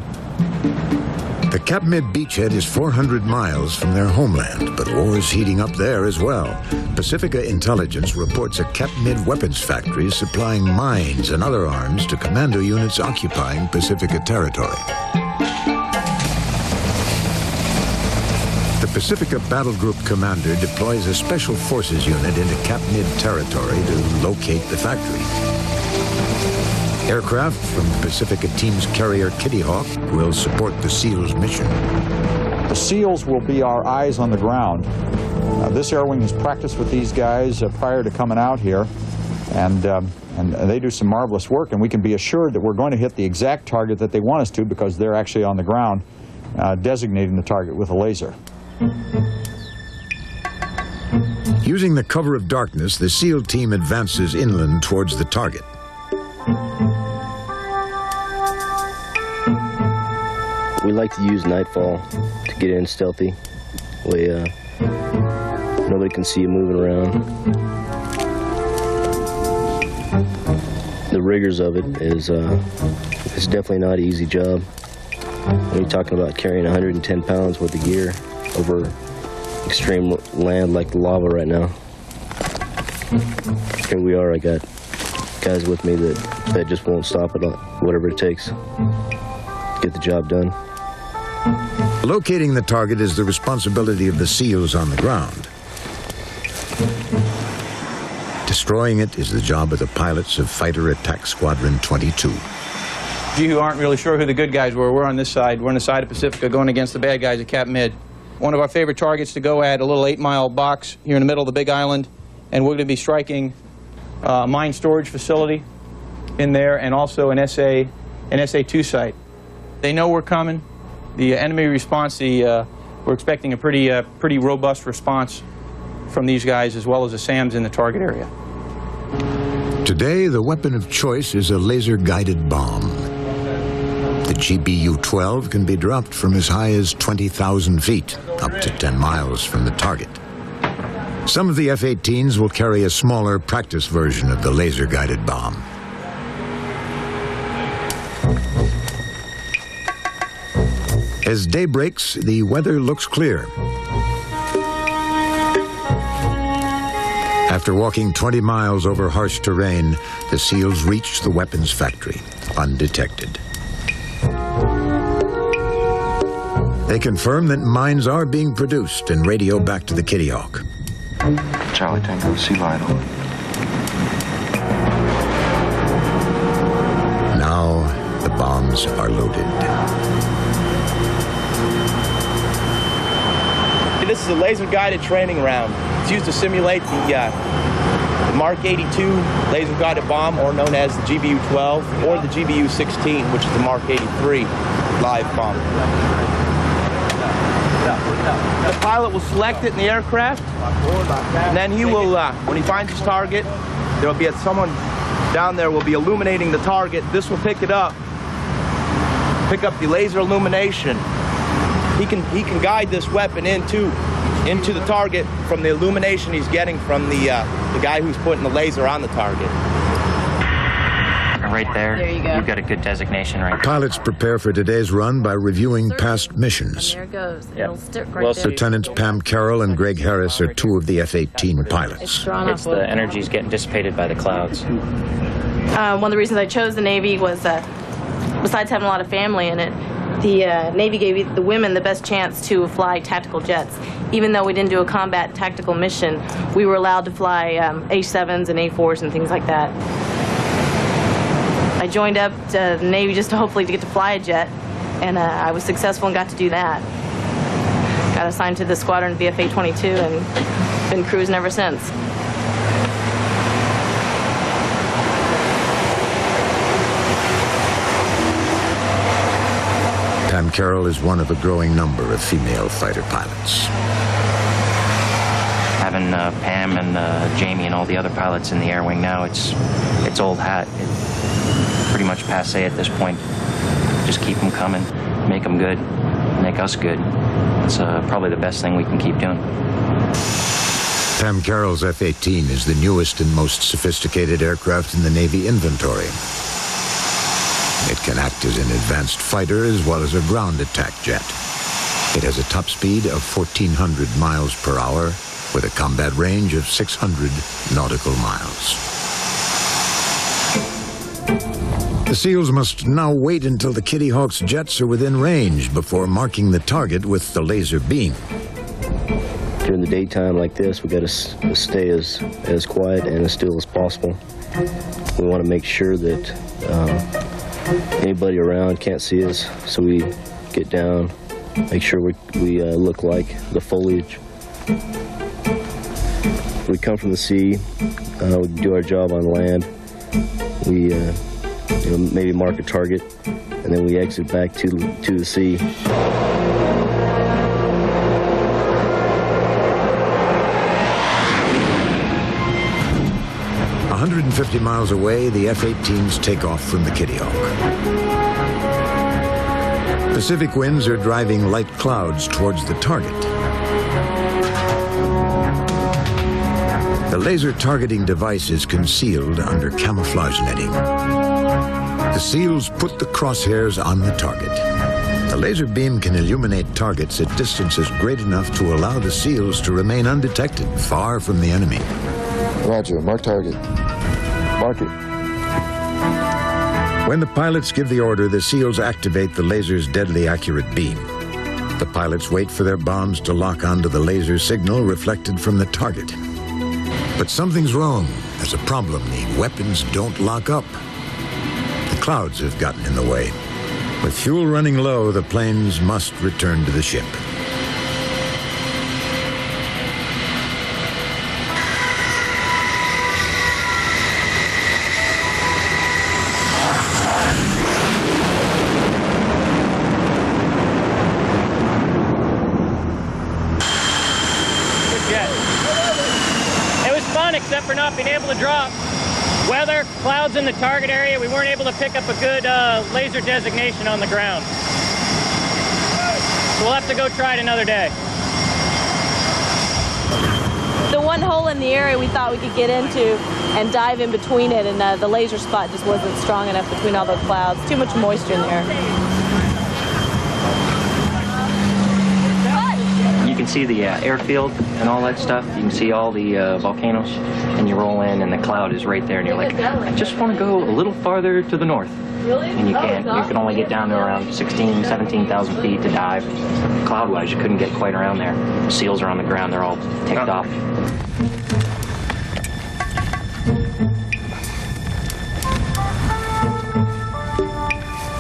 The Cap Mid beachhead is 400 miles from their homeland, but war's heating up there as well. Pacifica Intelligence reports a Cap Mid weapons factory supplying mines and other arms to commando units occupying Pacifica territory. The Pacifica Battle Group commander deploys a special forces unit into Cap Mid territory to locate the factory. Aircraft from Pacifica Team's carrier Kitty Hawk will support the SEALs mission. The SEALs will be our eyes on the ground. This Air Wing has practiced with these guys prior to coming out here, and they do some marvelous work, and we can be assured that we're going to hit the exact target that they want us to because they're actually on the ground designating the target with a laser. Using the cover of darkness, the SEAL team advances inland towards the target. We like to use nightfall to get in stealthy. Nobody can see you moving around. The rigors of it is it's definitely not an easy job. When you're talking about carrying 110 pounds worth of gear over extreme land like the lava right now. Here we are, I got guys with me that just won't stop it, whatever it takes to get the job done. Locating the target is the responsibility of the SEALs on the ground. Destroying it is the job of the pilots of Fighter Attack Squadron 22. You who aren't really sure who the good guys were, we're on this side. We're on the side of Pacifica going against the bad guys at Cap Mid. One of our favorite targets to go at, a little 8-mile box here in the middle of the big island, and we're going to be striking a mine storage facility in there and also an SA-2 site. They know we're coming. The enemy response, we're expecting a pretty robust response from these guys as well as the SAMs in the target area. Today, the weapon of choice is a laser-guided bomb. The GBU-12 can be dropped from as high as 20,000 feet, up to 10 miles from the target. Some of the F-18s will carry a smaller practice version of the laser-guided bomb. As day breaks, the weather looks clear. After walking 20 miles over harsh terrain, the SEALs reach the weapons factory, undetected. They confirm that mines are being produced and radio back to the Kitty Hawk. Charlie Tango, sea light on. Now the bombs are loaded. This is a laser-guided training round. It's used to simulate the Mark 82 laser-guided bomb, or known as the GBU-12, or the GBU-16, which is the Mark 83 live bomb. The pilot will select it in the aircraft, and then he will, when he finds his target, there will be someone down there will be illuminating the target. This will pick it up, pick up the laser illumination. He can guide this weapon into the target from the illumination he's getting from the guy who's putting the laser on the target. Right there you go. You've got a good designation right there. Pilots prepare for today's run by reviewing past missions. There it goes. It'll stick right there. Lieutenants Pam Carroll and Greg Harris are two of the F-18 pilots. It's the energy's getting dissipated by the clouds. One of the reasons I chose the Navy was, besides having a lot of family in it, the Navy gave the women the best chance to fly tactical jets. Even though we didn't do a combat tactical mission, we were allowed to fly A-7s and A-4s and things like that. I joined up to the Navy just to hopefully to get to fly a jet, and I was successful and got to do that. Got assigned to the squadron VFA-22 and been cruising ever since. Pam Carroll is one of a growing number of female fighter pilots. Having Pam and Jamie and all the other pilots in the air wing now, it's old hat. It's pretty much passé at this point. Just keep them coming, make them good, make us good. It's probably the best thing we can keep doing. Pam Carroll's F-18 is the newest and most sophisticated aircraft in the Navy inventory. It can act as an advanced fighter as well as a ground attack jet. It has a top speed of 1,400 miles per hour with a combat range of 600 nautical miles. The SEALs must now wait until the Kitty Hawk's jets are within range before marking the target with the laser beam. During the daytime like this, we got to stay as quiet and as still as possible. We want to make sure that anybody around can't see us, so we get down, make sure we look like the foliage. We come from the sea, we do our job on land, we maybe mark a target, and then we exit back to the sea. 150 miles away, the F-18s take off from the Kitty Hawk. Pacific winds are driving light clouds towards the target. The laser targeting device is concealed under camouflage netting. The SEALs put the crosshairs on the target. The laser beam can illuminate targets at distances great enough to allow the SEALs to remain undetected, far from the enemy. Roger, mark target. Mark it. When the pilots give the order, the SEALs activate the laser's deadly accurate beam. The pilots wait for their bombs to lock onto the laser signal reflected from the target. But something's wrong. There's a problem. The weapons don't lock up. The clouds have gotten in the way. With fuel running low, the planes must return to the ship. Except for not being able to drop. Weather, clouds in the target area, we weren't able to pick up a good laser designation on the ground. So we'll have to go try it another day. The one hole in the area we thought we could get into and dive in between it, and the laser spot just wasn't strong enough between all those clouds. Too much moisture in there. You can see the airfield and all that stuff. You can see all the volcanoes, and you roll in and the cloud is right there, and you're like, I just want to go a little farther to the north. And you can't. You can only get down to around 16,000, 17,000 feet to dive. Cloud-wise, you couldn't get quite around there. The SEALs are on the ground. They're all ticked off.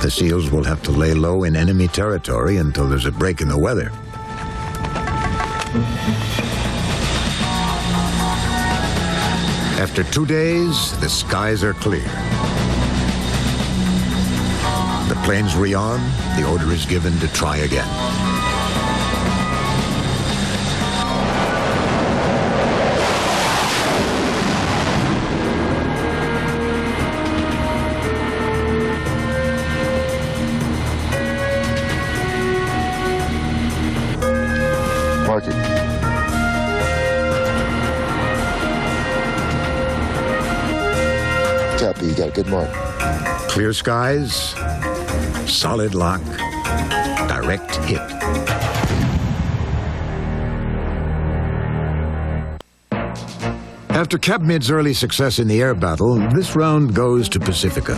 The SEALs will have to lay low in enemy territory until there's a break in the weather. After 2 days, the skies are clear. The planes re-arm, the order is given to try again. Mark it. Copy, you got a good mark. Clear skies, solid lock, direct hit. After Cap Mid's early success in the air battle, this round goes to Pacifica.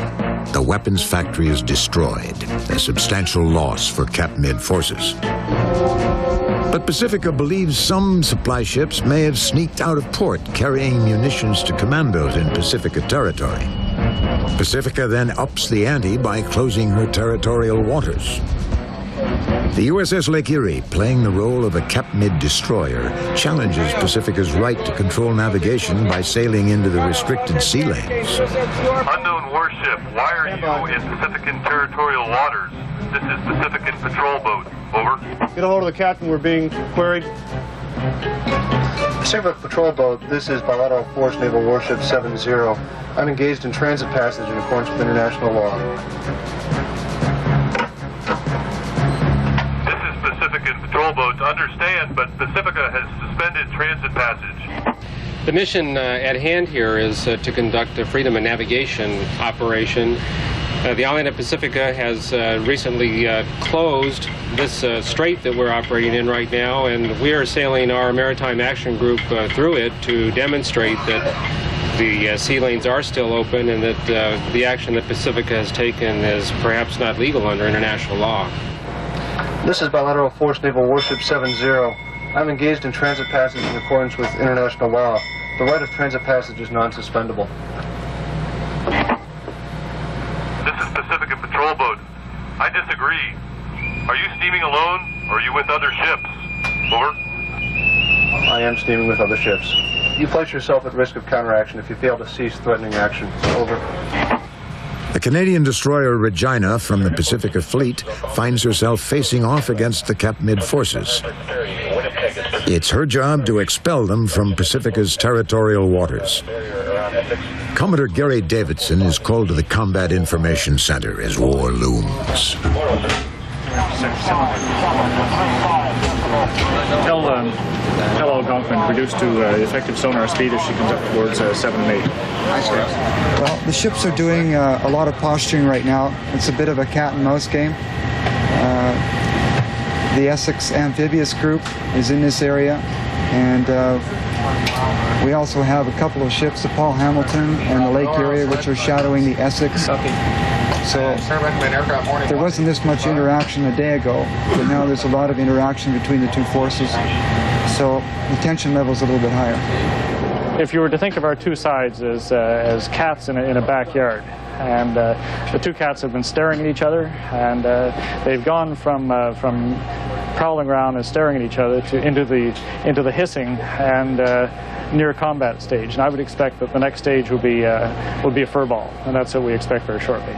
The weapons factory is destroyed, a substantial loss for Cap Mid forces. But Pacifica believes some supply ships may have sneaked out of port carrying munitions to commandos in Pacifica territory. Pacifica then ups the ante by closing her territorial waters. The USS Lake Erie, playing the role of a Cap Mid destroyer, challenges Pacifica's right to control navigation by sailing into the restricted sea lanes. Unknown warship, why are you in Pacifican territorial waters? This is Pacifican patrol boat. Over. Get a hold of the captain. We're being queried. Pacific Patrol Boat, this is Bilateral Force Naval Warship 7-0. I'm engaged in transit passage in accordance with international law. This is Pacifican patrol boat. Understand, but Pacifica has suspended transit passage. The mission at hand here is to conduct a freedom of navigation operation. The island of Pacifica has recently closed this strait that we're operating in right now, and we are sailing our Maritime Action Group through it to demonstrate that the sea lanes are still open and that the action that Pacifica has taken is perhaps not legal under international law. This is Bilateral Force Naval Warship 7-0. I'm engaged in transit passage in accordance with international law. The right of transit passage is non-suspendable. This is Pacifican patrol boat. I disagree. Are you steaming alone, or are you with other ships? Over. I am steaming with other ships. You place yourself at risk of counteraction if you fail to cease threatening action. Over. The Canadian destroyer Regina from the Pacifica Fleet finds herself facing off against the Cap Mid forces. It's her job to expel them from Pacifica's territorial waters. Commodore Gary Davidson is called to the Combat Information Center as war looms. Tell Algonquin reduce to effective sonar speed as she comes up towards 7 and 8. Well, the ships are doing a lot of posturing right now. It's a bit of a cat and mouse game. The Essex Amphibious Group is in this area, and we also have a couple of ships, the Paul Hamilton and the Lake area, which are shadowing the Essex. So there wasn't this much interaction a day ago, but now there's a lot of interaction between the two forces. So the tension level is a little bit higher. If you were to think of our two sides as cats in a backyard, and the two cats have been staring at each other, and they've gone from prowling around and staring at each other into the hissing and near combat stage. And I would expect that the next stage would be a fur ball, and that's what we expect very shortly.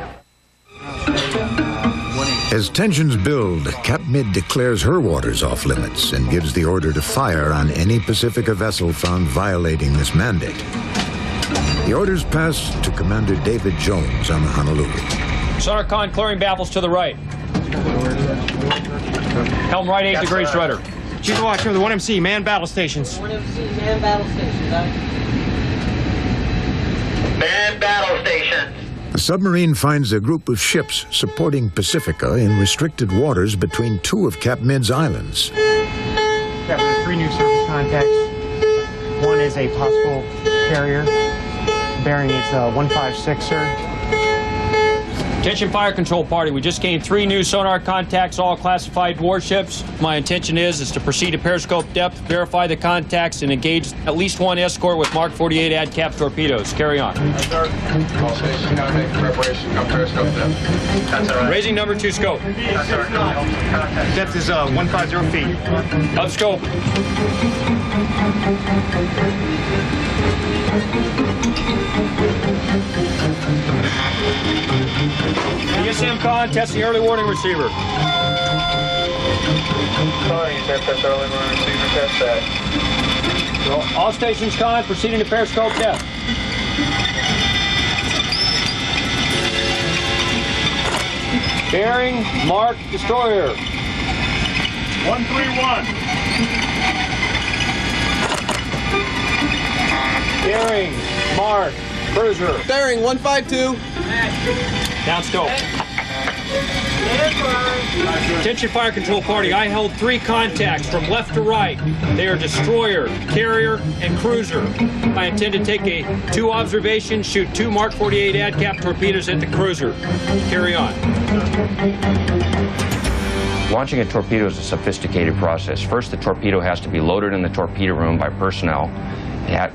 As tensions build, Cap Mid declares her waters off limits and gives the order to fire on any Pacifica vessel found violating this mandate. The order's passed to Commander David Jones on the Honolulu. SonarCon clearing baffles to the right. Helm right 8 degrees rudder. Chief Watch from the 1MC, man battle stations. 1MC, man battle stations. Man battle stations. The submarine finds a group of ships supporting Pacifica in restricted waters between two of Cap Mid's islands. Yeah, we have 3 new surface contacts. One is a possible carrier. Bearing it's 156er. Attention fire control party, we just gained 3 new sonar contacts, all classified warships. My intention is to proceed to periscope depth, verify the contacts, and engage at least 1 escort with Mark 48 ADCAP torpedoes. Carry on. Raising number 2 scope. Depth is 150 feet. Up scope. DSM con, testing early warning receiver. Test early warning receiver, test that. All stations con, proceeding to periscope depth. Bearing, mark, destroyer. 131. Bearing, mark, cruiser. Bearing 152. Down scope. Attention fire control party, I held 3 contacts from left to right. They are destroyer, carrier, and cruiser. I intend to take a 2 observation, shoot 2 Mark 48 ADCAP torpedoes at the cruiser. Carry on. Launching a torpedo is a sophisticated process. First, the torpedo has to be loaded in the torpedo room by personnel.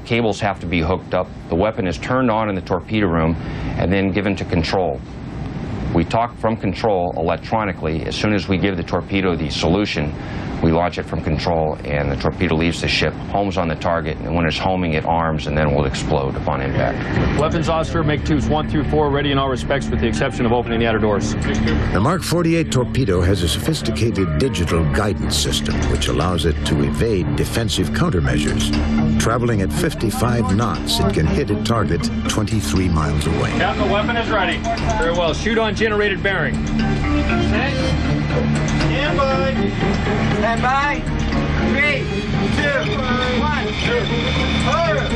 Cables have to be hooked up. The weapon is turned on in the torpedo room and then given to control. We talk from control electronically. As soon as we give the torpedo the solution, we launch it from control, and the torpedo leaves the ship, homes on the target, and when it's homing, it arms and then will explode upon impact. Weapons officer, make 2s 1 through 4 ready in all respects with the exception of opening the outer doors. The Mark 48 torpedo has a sophisticated digital guidance system which allows it to evade defensive countermeasures. Traveling at 55 knots, it can hit a target 23 miles away. Captain, the weapon is ready. Very well. Shoot on generated bearing. Stand by. Stand by. 3, 2, 1. Fire.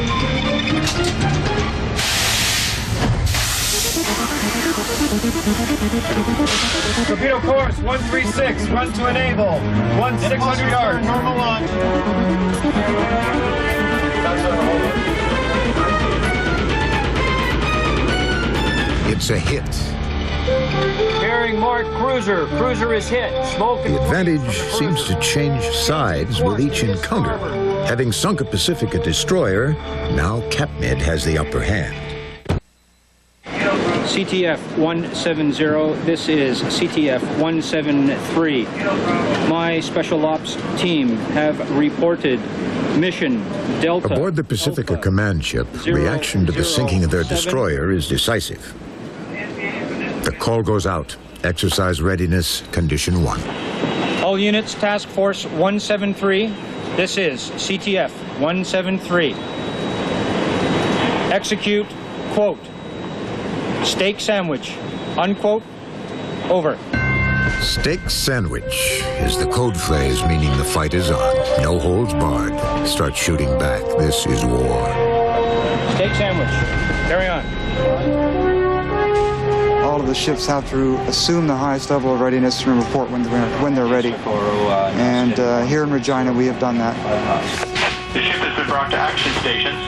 Torpedo course 136. Run to enable. 1600 yards. Normal launch. It's a hit. Bearing mark cruiser. Cruiser is hit. Smoke. The advantage seems to change sides with each encounter. Having sunk a Pacifica destroyer, now CapMed has the upper hand. CTF 170, this is CTF 173. My special ops team have reported mission Delta. Aboard the Pacifica command ship, reaction to the sinking of their destroyer is decisive. The call goes out. Exercise readiness, condition 1. All units, task force 173. This is CTF 173. Execute, quote, steak sandwich, unquote, over. Steak sandwich is the code phrase meaning the fight is on. No holds barred. Start shooting back. This is war. Steak sandwich, carry on. All of the ships have to assume the highest level of readiness and report when they're ready. And here in Regina, we have done that. The ship has been brought to action stations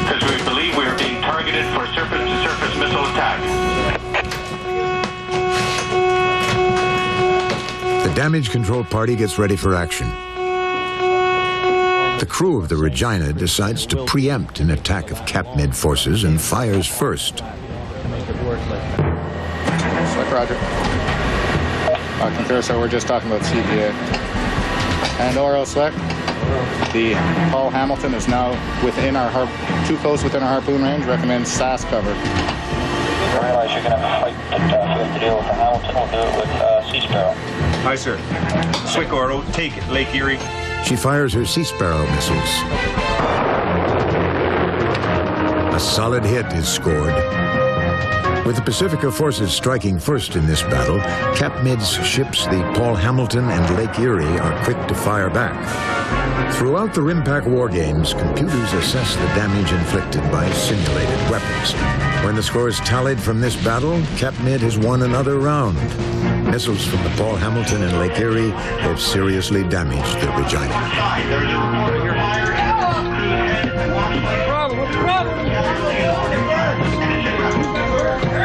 because we believe we are being targeted for surface-to-surface missile attack. The damage control party gets ready for action. The crew of the Regina decides to preempt an attack of CapMed forces and fires first. Roger. Concur, so we're just talking about CPA. And Oro Select, the Paul Hamilton is now within our too close within our harpoon range, recommends SAS cover. I realize you're going to have a fight, but if we have to deal with the Hamilton, we'll do it with Sea Sparrow. Hi, sir. Swick Oro, take it, Lake Erie. She fires her Sea Sparrow missiles. A solid hit is scored. With the Pacifica forces striking first in this battle, CapMed's ships, the Paul Hamilton and Lake Erie, are quick to fire back. Throughout the RIMPAC war games, computers assess the damage inflicted by simulated weapons. When the scores tallied from this battle, CapMed has won another round. Missiles from the Paul Hamilton and Lake Erie have seriously damaged the Regina.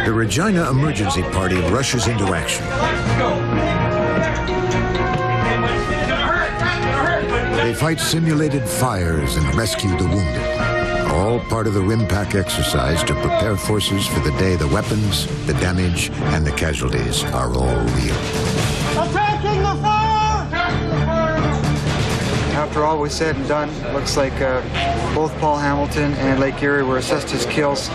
The Regina emergency party rushes into action. They fight simulated fires and rescue the wounded. All part of the RIMPAC exercise to prepare forces for the day the weapons, the damage, and the casualties are all real. Attacking the fire! After all was said and done, it looks like both Paul Hamilton and Lake Erie were assessed as kills.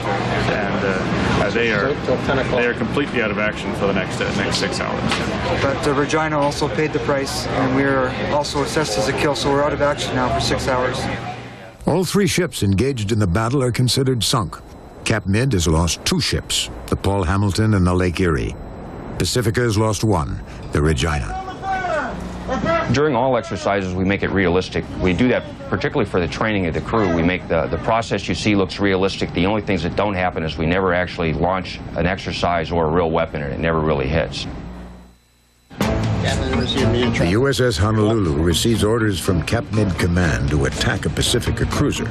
And they are completely out of action for the next 6 hours. But Regina also paid the price, and we are also assessed as a kill, so we're out of action now for 6 hours. All 3 ships engaged in the battle are considered sunk. CapMed has lost 2 ships, the Paul Hamilton and the Lake Erie. Pacifica has lost 1, the Regina. During all exercises, we make it realistic. We do that particularly for the training of the crew. We make the process you see looks realistic. The only things that don't happen is we never actually launch an exercise or a real weapon, and it never really hits. The USS Honolulu receives orders from CapMid Command to attack a Pacifica cruiser.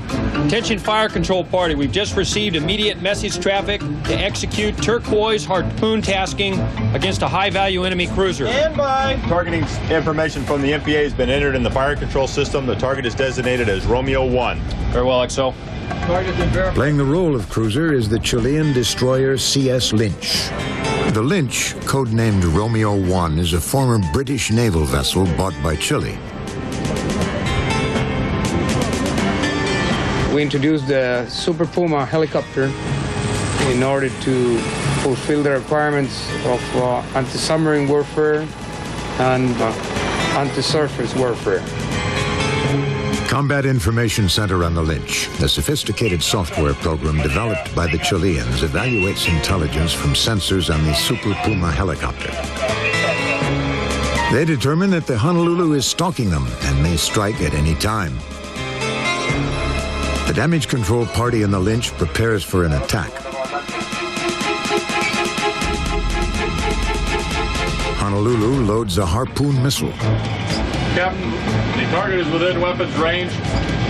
Attention fire control party, we've just received immediate message traffic to execute turquoise harpoon tasking against a high-value enemy cruiser. Stand by. Targeting information from the MPA has been entered in the fire control system. The target is designated as Romeo 1. Very well, XO. Playing the role of cruiser is the Chilean destroyer C.S. Lynch. The Lynch, codenamed Romeo 1, is a former British naval vessel bought by Chile. We introduced the Super Puma helicopter in order to fulfill the requirements of anti-submarine warfare and anti-surface warfare. Combat Information Center on the Lynch, a sophisticated software program developed by the Chileans, evaluates intelligence from sensors on the Super Puma helicopter. They determine that the Honolulu is stalking them and may strike at any time. The damage control party in the Lynch prepares for an attack. Honolulu loads a Harpoon missile. Captain, the target is within weapons range.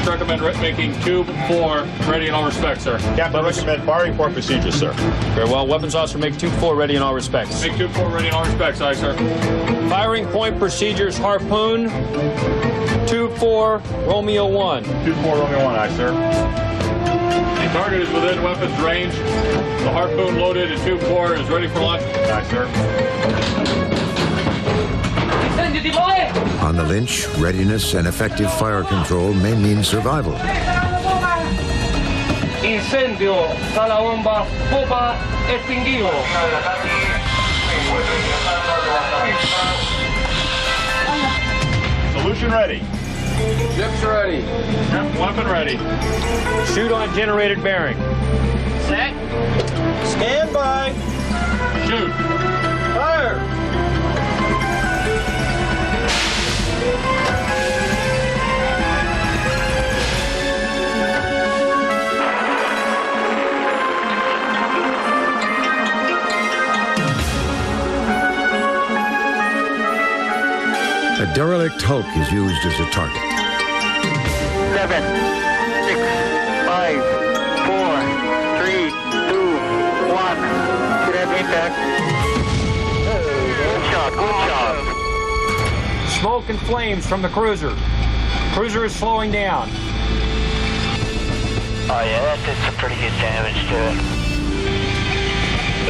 Recommend making tube 4 ready in all respects, sir. Captain, recommend firing for procedures, sir. Very well. Weapons officer, make tube 4 ready in all respects. Make tube 4 ready in all respects, aye, sir. Firing point procedures, Harpoon, tube 4, Romeo 1. Tube 4, Romeo 1, aye, sir. The target is within weapons range. The Harpoon loaded and tube 4 is ready for launch. Aye, sir. On the Lynch, readiness and effective fire control may mean survival. Incendio, sala bomba, popa, extinguido. Solution ready. Ships ready. Weapon ready. Shoot on generated bearing. Set. Stand by. Shoot. Fire. A derelict hulk is used as a target. 7, 6, 5, 4, 3, 2, 1. Good impact. Good shot, good shot. Smoke and flames from the cruiser. Cruiser is slowing down. Oh yeah, that did some pretty good damage to it.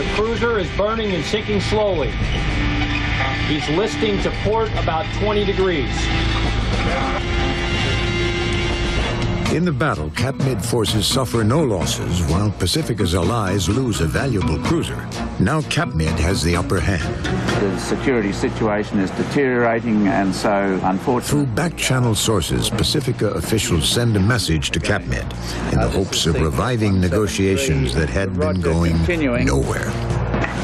The cruiser is burning and sinking slowly. He's listing to port about 20 degrees. In the battle, CapMid forces suffer no losses, while Pacifica's allies lose a valuable cruiser. Now CapMid has the upper hand. The security situation is deteriorating, and so, unfortunately... Through back-channel sources, Pacifica officials send a message to CapMid in the hopes of reviving negotiations that had been going nowhere.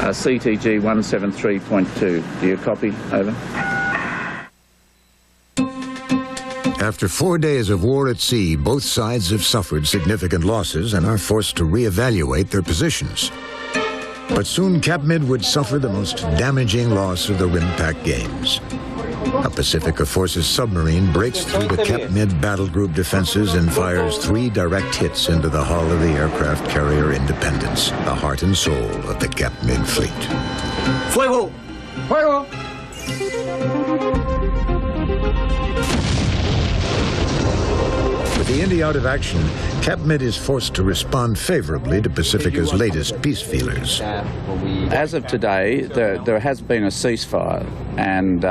CTG 173.2. Do you copy? Over. After 4 days of war at sea, both sides have suffered significant losses and are forced to reevaluate their positions. But soon CapMid would suffer the most damaging loss of the RIMPAC games. A Pacifica Forces submarine breaks through the CapMid battle group defenses and fires 3 direct hits into the hull of the aircraft carrier Independence, the heart and soul of the CapMid fleet. Fuego! Fuego! With the Indy out of action, CapMid is forced to respond favorably to Pacifica's latest peace feelers. As of today, there has been a ceasefire, and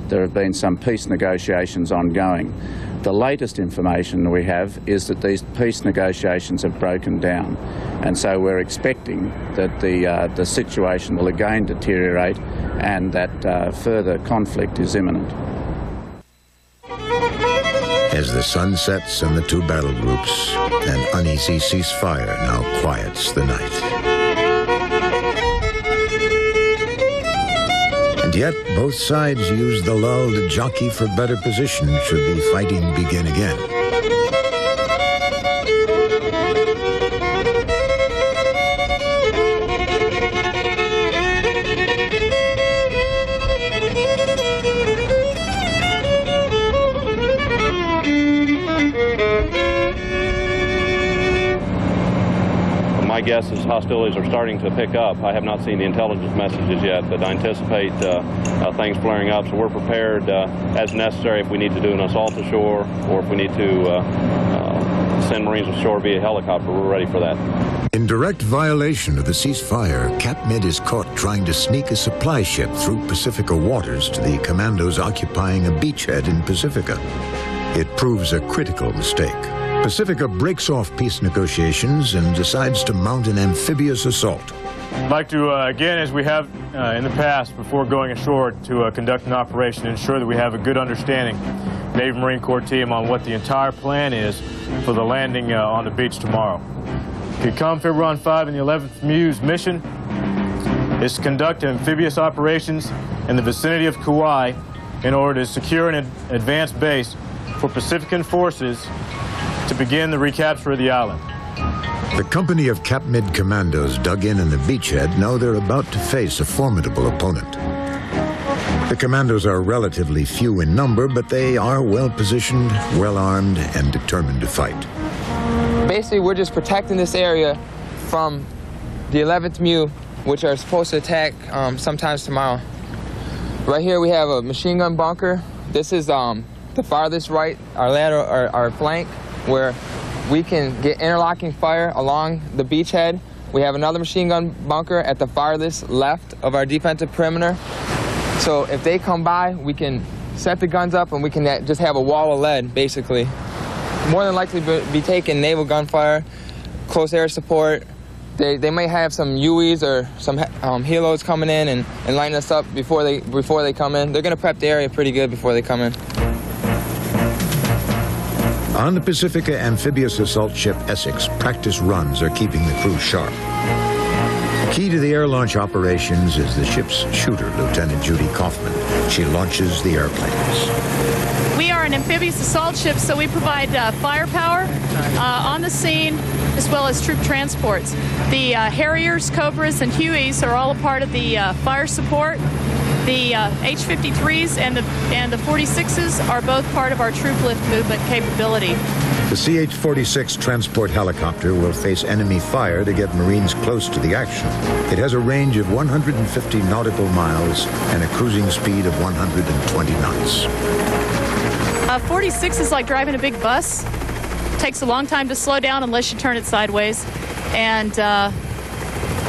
there have been some peace negotiations ongoing. The latest information we have is that these peace negotiations have broken down, and so we're expecting that the situation will again deteriorate and that further conflict is imminent. As the sun sets and the 2 battle groups, an uneasy ceasefire now quiets the night. And yet, both sides use the lull to jockey for better position should the fighting begin again. guess as hostilities are starting to pick up. I have not seen the intelligence messages yet, but I anticipate things flaring up, so we're prepared as necessary if we need to do an assault ashore or if we need to send Marines ashore via helicopter. We're ready for that. In direct violation of the ceasefire, CapMed is caught trying to sneak a supply ship through Pacifica waters to the commandos occupying a beachhead in Pacifica. It proves a critical mistake. Pacifica breaks off peace negotiations and decides to mount an amphibious assault. I'd like to, again, as we have in the past, before going ashore, to conduct an operation, ensure that we have a good understanding, Navy Marine Corps team, on what the entire plan is for the landing on the beach tomorrow. The COMFIB Run 5 and the 11th MEU's mission is to conduct amphibious operations in the vicinity of Kauai in order to secure an advanced base for Pacifican forces to begin the recapture of the island. The company of CapMed commandos dug in the beachhead know they're about to face a formidable opponent. The commandos are relatively few in number, but they are well-positioned, well-armed, and determined to fight. Basically, we're just protecting this area from the 11th MEU, which are supposed to attack sometimes tomorrow. Right here we have a machine gun bunker. This is the farthest right, our lateral, our flank, where we can get interlocking fire along the beachhead. We have another machine gun bunker at the farthest left of our defensive perimeter. So if they come by, we can set the guns up and we can just have a wall of lead, basically. More than likely be taking naval gunfire, close air support. They may have some UEs or some helos coming in and lighting us up before they come in. They're going to prep the area pretty good before they come in. On the Pacifica amphibious assault ship Essex, practice runs are keeping the crew sharp. Key to the air launch operations is the ship's shooter, Lieutenant Judy Kaufman. She launches the airplanes. We are an amphibious assault ship, so we provide firepower on the scene as well as troop transports. The Harriers, Cobras, and Hueys are all a part of the fire support. The H-53s and the 46s are both part of our troop lift movement capability. The CH-46 transport helicopter will face enemy fire to get Marines close to the action. It has a range of 150 nautical miles and a cruising speed of 120 knots. 46 is like driving a big bus. It takes a long time to slow down unless you turn it sideways. And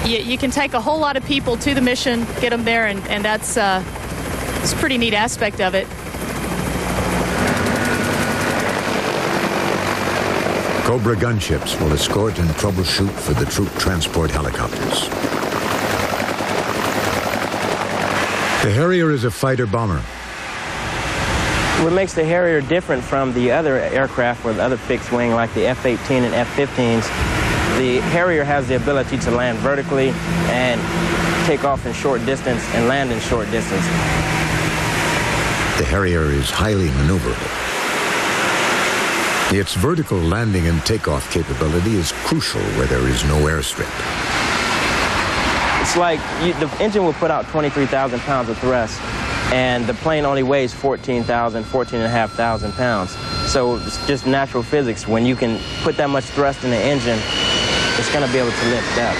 you can take a whole lot of people to the mission, get them there, and that's a pretty neat aspect of it. Cobra gunships will escort and troubleshoot for the troop transport helicopters. The Harrier is a fighter bomber. What makes the Harrier different from the other aircraft or the other fixed wing like the F-18 and F-15s, the Harrier has the ability to land vertically and take off in short distance and land in short distance. The Harrier is highly maneuverable. Its vertical landing and takeoff capability is crucial where there is no airstrip. It's like the engine will put out 23,000 pounds of thrust, and the plane only weighs 14,500 pounds. So it's just natural physics. When you can put that much thrust in the engine, it's going to be able to lift up.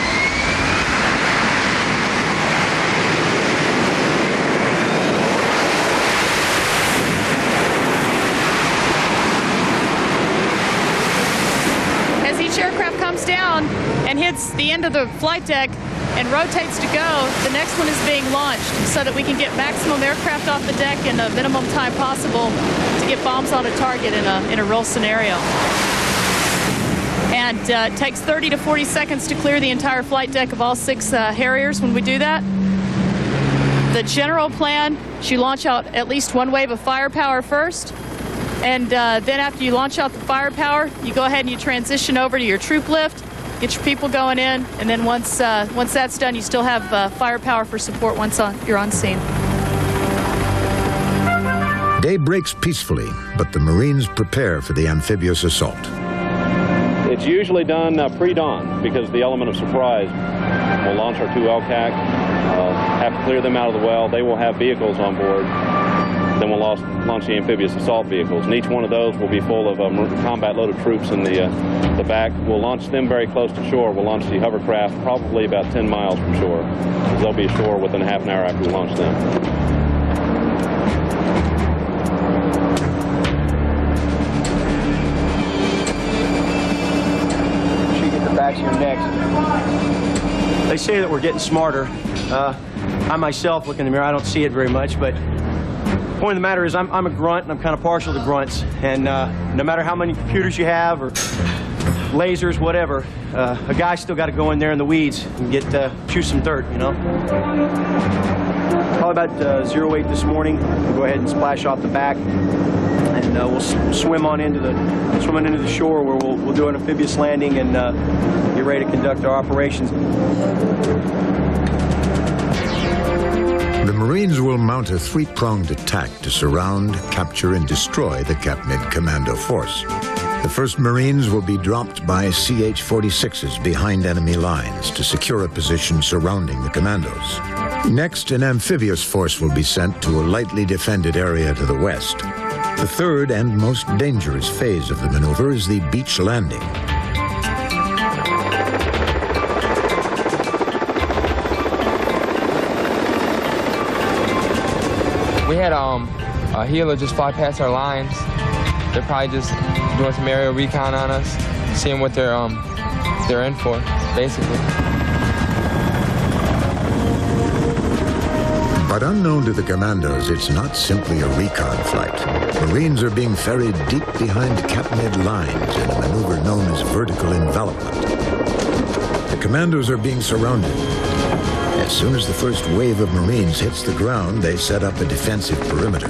As each aircraft comes down and hits the end of the flight deck and rotates to go, the next one is being launched so that we can get maximum aircraft off the deck in the minimum time possible to get bombs on a target in a real scenario. And it takes 30 to 40 seconds to clear the entire flight deck of all 6 Harriers when we do that. The general plan is you launch out at least one wave of firepower first, and then after you launch out the firepower, you go ahead and you transition over to your troop lift, get your people going in, and then once that's done, you still have firepower for support once you're on scene. Day breaks peacefully, but the Marines prepare for the amphibious assault. It's usually done pre-dawn because the element of surprise will launch our 2 LCAC, have to clear them out of the well. They will have vehicles on board. then we'll launch the amphibious assault vehicles. And each one of those will be full of combat-loaded troops in the back. We'll launch them very close to shore. We'll launch the hovercraft probably about 10 miles from shore. They'll be ashore within a half an hour after we launch them. Back to your next. They say that we're getting smarter. I myself look in the mirror, I don't see it very much, but the point of the matter is I'm a grunt, and I'm kind of partial to grunts. And no matter how many computers you have or lasers, whatever, a guy's still got to go in there in the weeds and chew some dirt, you know? Probably about 08 this morning, we'll go ahead and splash off the back, and we'll swim into the shore where we'll do an amphibious landing and get ready to conduct our operations. The Marines will mount a three-pronged attack to surround, capture, and destroy the CAPMID Commando Force. The first Marines will be dropped by CH-46s behind enemy lines to secure a position surrounding the commandos. Next, an amphibious force will be sent to a lightly defended area to the west. The third and most dangerous phase of the maneuver is the beach landing. We had a healer just fly past our lines. They're probably just doing some aerial recon on us, seeing what they're in for, basically. But unknown to the commandos, it's not simply a recon flight. Marines are being ferried deep behind CAPMID lines in a maneuver known as vertical envelopment. The commandos are being surrounded. As soon as the first wave of Marines hits the ground, they set up a defensive perimeter.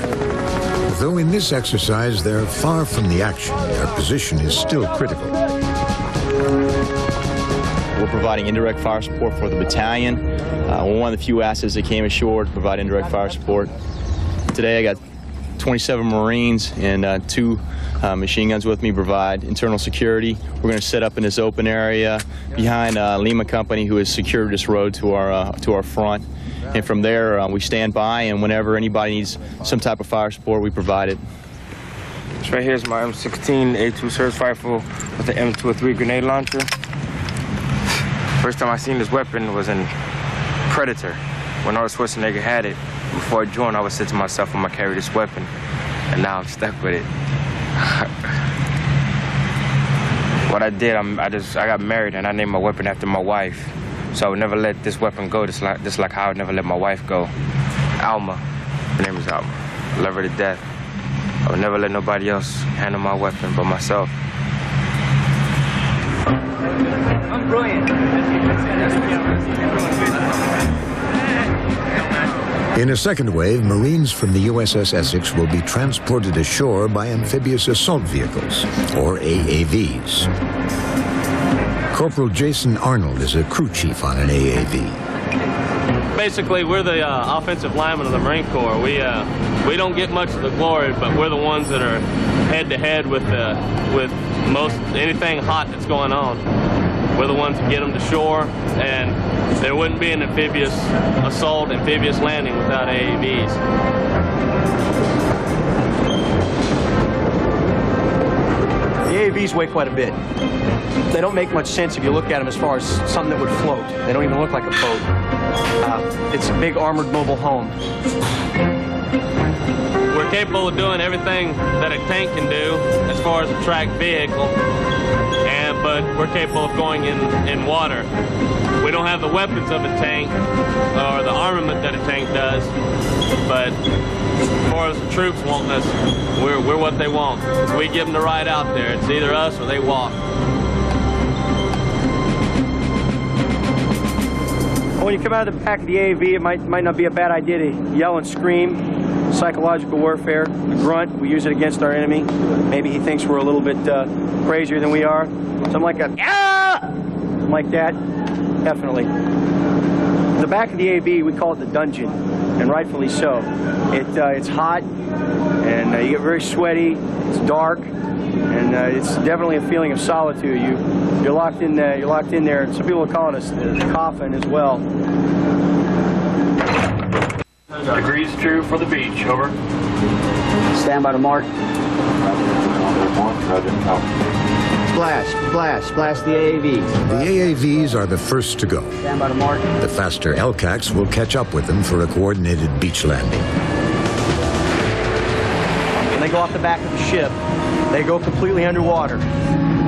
Though in this exercise they're far from the action, their position is still critical. We're providing indirect fire support for the battalion. We're one of the few assets that came ashore to provide indirect fire support. Today I got 27 Marines and 2 machine guns with me, provide internal security. We're going to set up in this open area behind Lima Company, who has secured this road to our front. And from there, we stand by, and whenever anybody needs some type of fire support, we provide it. This right here is my M16 A2 Surge rifle with the M203 grenade launcher. First time I seen this weapon was in Predator. When Arnold Schwarzenegger had it, before I joined, I was saying to myself, I'm gonna carry this weapon, and now I'm stuck with it. What I did, I got married, and I named my weapon after my wife. So I would never let this weapon go, just like how I would never let my wife go. Alma, her name is Alma. I love her to death. I would never let nobody else handle my weapon but myself. I'm brilliant. In a second wave, Marines from the USS Essex will be transported ashore by amphibious assault vehicles, or AAVs. Corporal Jason Arnold is a crew chief on an AAV. Basically, we're the offensive linemen of the Marine Corps. We don't get much of the glory, but we're the ones that are head-to-head with most anything hot that's going on. We're the ones that get them to shore, and there wouldn't be an amphibious assault, amphibious landing without AAVs. The AAVs weigh quite a bit. They don't make much sense if you look at them as far as something that would float. They don't even look like a boat. It's a big armored mobile home. We're capable of doing everything that a tank can do as far as a tracked vehicle, but we're capable of going in water. We don't have the weapons of a tank or the armament that a tank does, but as far as the troops wanting us, we're what they want. We give them the ride out there. It's either us or they walk. When you come out of the back of the AAV, it might not be a bad idea to yell and scream. Psychological warfare, a grunt, we use it against our enemy. Maybe he thinks we're a little bit crazier than we are. Something like a, ah! Something like that, definitely. The back of the AAV, we call it the dungeon, and rightfully so. It's hot, and you get very sweaty, it's dark, and it's definitely a feeling of solitude. You're locked in there. You're locked in there. Some people will call it the coffin as well. Degrees true for the beach, over. Stand by the mark. Splash, splash, splash the AAVs. The AAVs are the first to go. Stand by the mark. The faster LCACs will catch up with them for a coordinated beach landing. When they go off the back of the ship, they go completely underwater.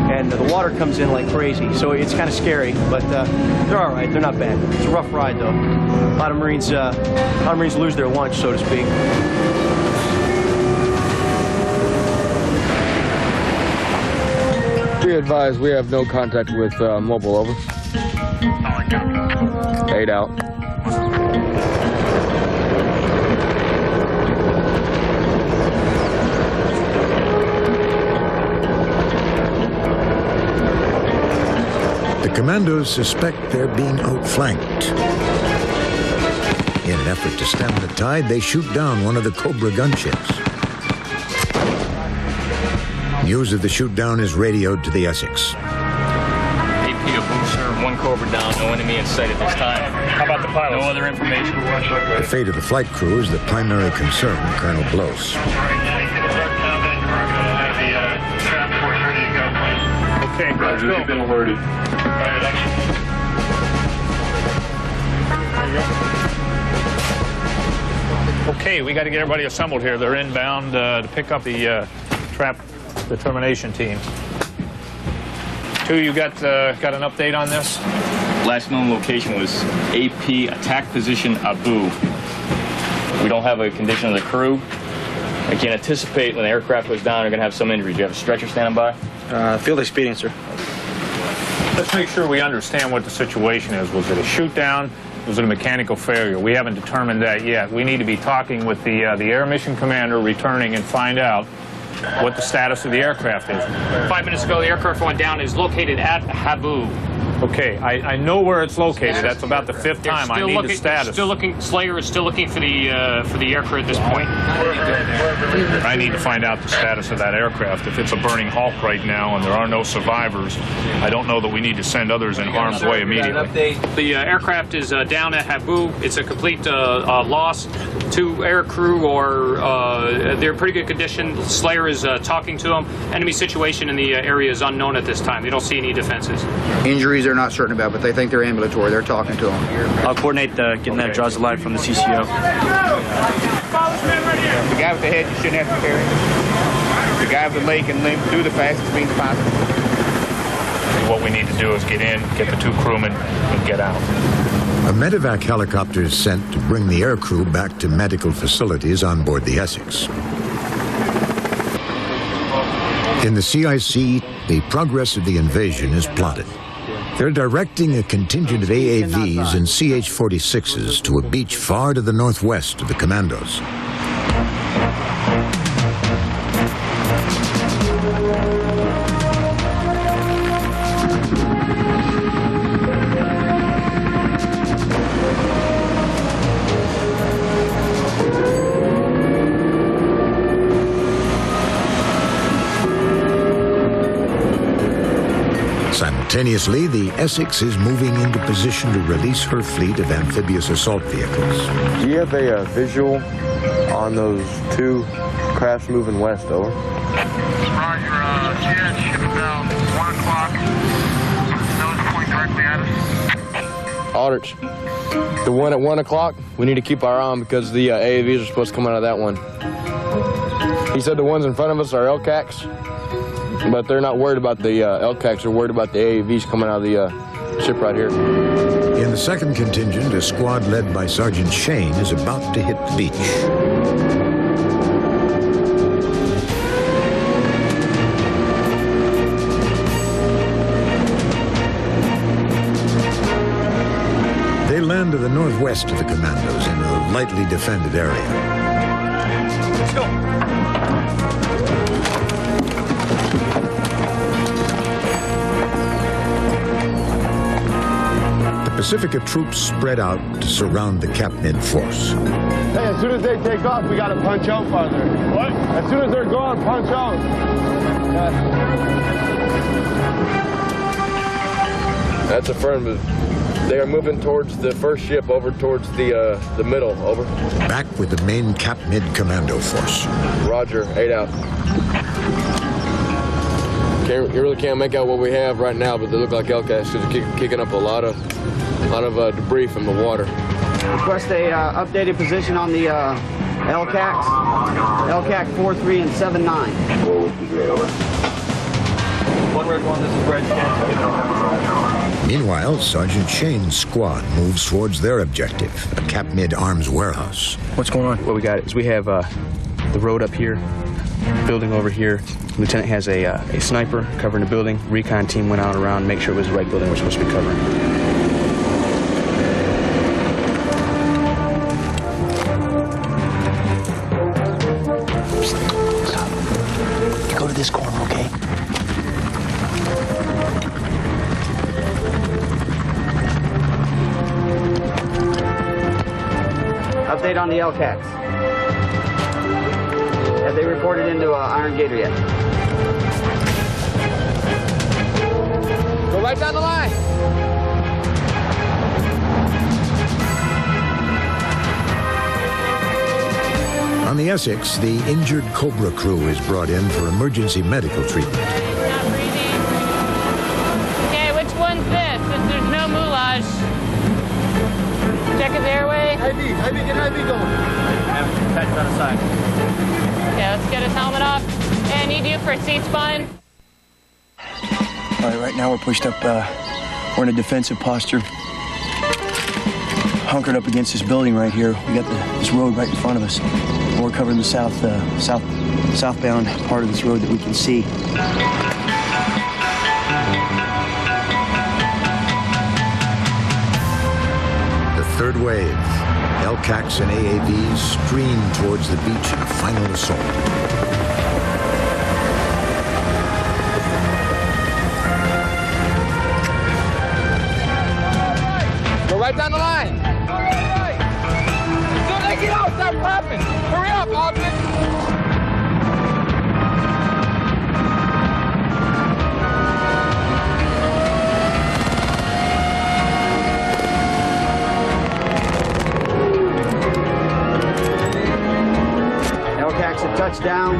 And the water comes in like crazy, so it's kind of scary, but they're all right. They're not bad. It's a rough ride, though. A lot of Marines lose their lunch, so to speak. We advise we have no contact with mobile, over. 8 out. The commandos suspect they're being outflanked. In an effort to stem the tide, they shoot down one of the Cobra gunships. News of the shoot-down is radioed to the Essex. AP to booster, 1 Cobra down, no enemy in sight at this time. How about the pilots? No other information. The fate of the flight crew is the primary concern, Colonel Bloss. Okay, let's go. Been alerted. Okay, we got to get everybody assembled here. They're inbound to pick up the trap determination team. 2, you got an update on this? Last known location was AP attack position Abu. We don't have a condition of the crew. I can anticipate when the aircraft goes down, they're going to have some injuries. Do you have a stretcher standing by? Field expedient, sir. Let's make sure we understand what the situation is. Was it a shoot down? Was it a mechanical failure? We haven't determined that yet. We need to be talking with the Air Mission Commander returning and find out what the status of the aircraft is. 5 minutes ago, the aircraft went down. Is located at Habu. Okay, I know where it's located. That's about the 5th time. I need the status. Slayer is still looking for the aircraft at this point. I need to find out the status of that aircraft. If it's a burning hulk right now and there are no survivors, I don't know that we need to send others in harm's way immediately. The aircraft is down at Habu. It's a complete loss. 2 air crew they're in pretty good condition. Slayer is talking to them. Enemy situation in the area is unknown at this time. They don't see any defenses. Injuries they're not certain about, but they think they're ambulatory. They're talking to them. I'll coordinate getting that draws the line from the CCO. The guy with the head you shouldn't have to carry. The guy with the leg can limp through the fastest means possible. What we need to do is get in, get the 2 crewmen, and get out. A medevac helicopter is sent to bring the aircrew back to medical facilities on board the Essex. In the CIC, the progress of the invasion is plotted. They're directing a contingent of AAVs and CH-46s to a beach far to the northwest of the commandos. Simultaneously, the Essex is moving into position to release her fleet of amphibious assault vehicles. Do you have a visual on those 2 crafts moving west, over? Roger, ship about 1 o'clock. Those point directly at us. Aldrich, the one at 1 o'clock, we need to keep our eye on because the AAVs are supposed to come out of that one. He said the ones in front of us are LCACs, but they're not worried about the LCACs. They're worried about the AAVs coming out of the ship right here. In the second contingent, a squad led by Sergeant Shane is about to hit the beach. They land to the northwest of the commandos in a lightly defended area. Let's go. Pacifica troops spread out to surround the Capnid force. Hey, as soon as they take off, we gotta punch out farther. What? As soon as they're gone, punch out. That's affirmative. They are moving towards the first ship, over towards the middle, over. Back with the main Cap Mid Commando Force. Roger, 8 out. You really can't make out what we have right now, but they look like LCACs because they're kicking up a lot of debris from the water. Request a updated position on the LCACs. LCAC 43 and 79. One red one, this is Brad Chance. Meanwhile, Sergeant Shane's squad moves towards their objective, a Cap Mid arms warehouse. What's going on? What we got is we have the road up here, building over here. Lieutenant has a sniper covering the building. Recon team went out around to make sure it was the right building we're supposed to be covering. Go to this corner, okay? Update on the LCACs. Have they reported into Iron Gator yet? Go right down the line. On the Essex, the injured Cobra crew is brought in for emergency medical treatment. Okay, which one's this? Since there's no moulage. Check his airway. IV, get IV going. Patch on the side. Okay, let's get his helmet off. And I need you for a seat spine. All right, right now we're pushed up, we're in a defensive posture. Hunkered up against this building right here. We got this road right in front of us. We're covering the southbound part of this road that we can see. The third wave, LCACs and AAVs stream towards the beach in a final assault. Go right down the line. As soon as they get out, start popping. Hurry up, Ogden. LCACs have touched down.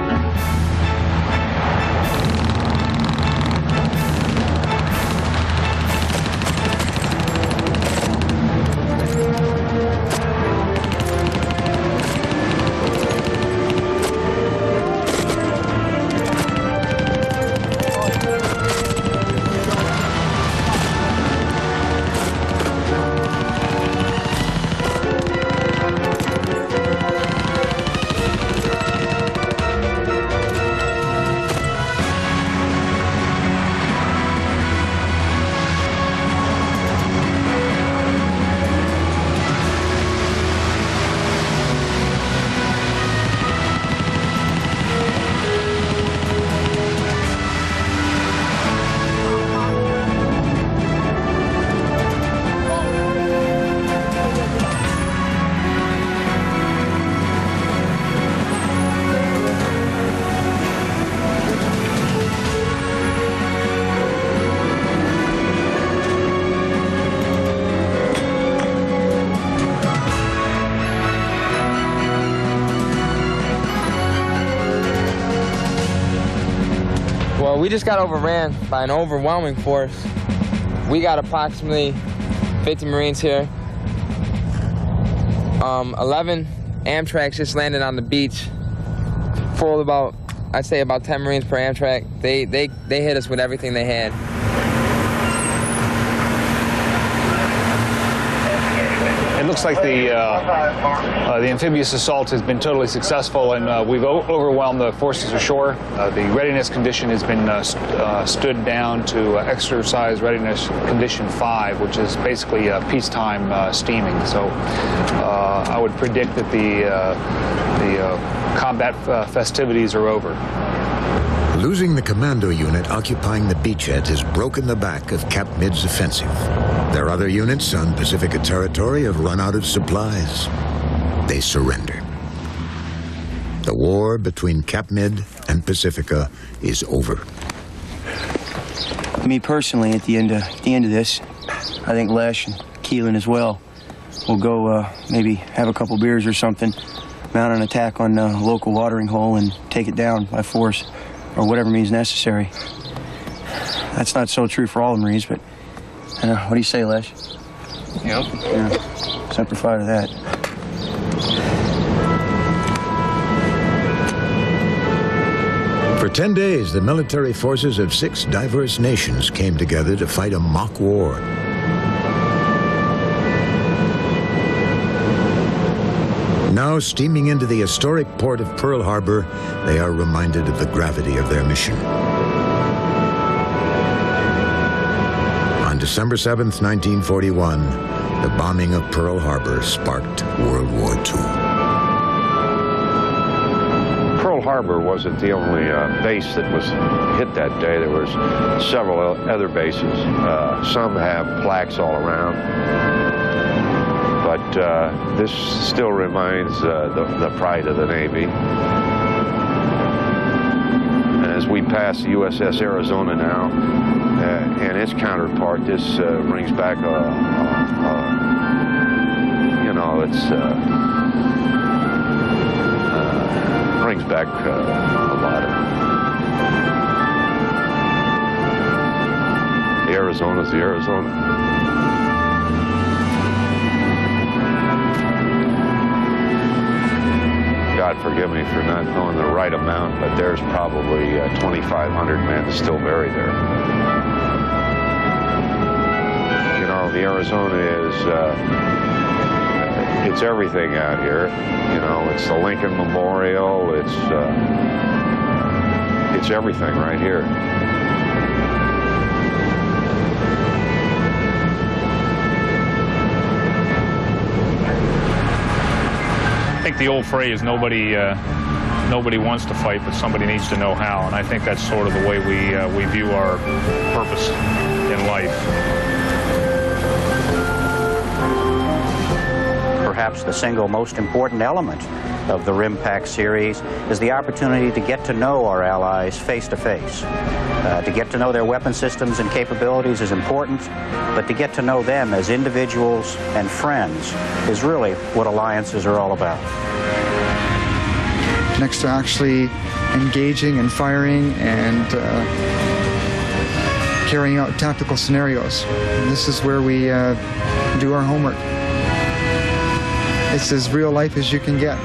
Well, we just got overran by an overwhelming force. We got approximately 50 Marines here. 11 Amtraks just landed on the beach. Full about, I'd say about 10 Marines per Amtrak. They hit us with everything they had. It looks like the amphibious assault has been totally successful, and we've overwhelmed the forces ashore. The readiness condition has been stood down to exercise readiness condition 5, which is basically peacetime steaming. So I would predict that the combat festivities are over. Losing the commando unit occupying the beachhead has broken the back of Cap Mid's offensive. Their other units on Pacifica territory have run out of supplies. They surrender. The war between Cap Mid and Pacifica is over. Me personally, at the end of this, I think Lesh and Keelan as well. We'll go maybe have a couple beers or something, mount an attack on a local watering hole and take it down by force or whatever means necessary. That's not so true for all the Marines, but what do you say, Les? Yep. Yeah, Semper Fi to that. For 10 days, the military forces of 6 diverse nations came together to fight a mock war. Now, steaming into the historic port of Pearl Harbor, they are reminded of the gravity of their mission. On December 7th, 1941, the bombing of Pearl Harbor sparked World War II. Pearl Harbor wasn't the only base that was hit that day. There was several other bases. Some have plaques all around. But this still remains the pride of the Navy. And as we pass the USS Arizona now, and its counterpart, this brings back brings back a lot of. The Arizona's the Arizona. God forgive me for not knowing the right amount, but there's probably 2,500 men still buried there. You know, the Arizona is, it's everything out here. You know, it's the Lincoln Memorial, it's everything right here. I think the old phrase, nobody wants to fight, but somebody needs to know how. And I think that's sort of the way we view our purpose in life. Perhaps the single most important element of the RIMPAC series is the opportunity to get to know our allies face to face. To get to know their weapon systems and capabilities is important, but to get to know them as individuals and friends is really what alliances are all about. Next to actually engaging and firing and carrying out tactical scenarios. And this is where we do our homework. It's as real life as you can get.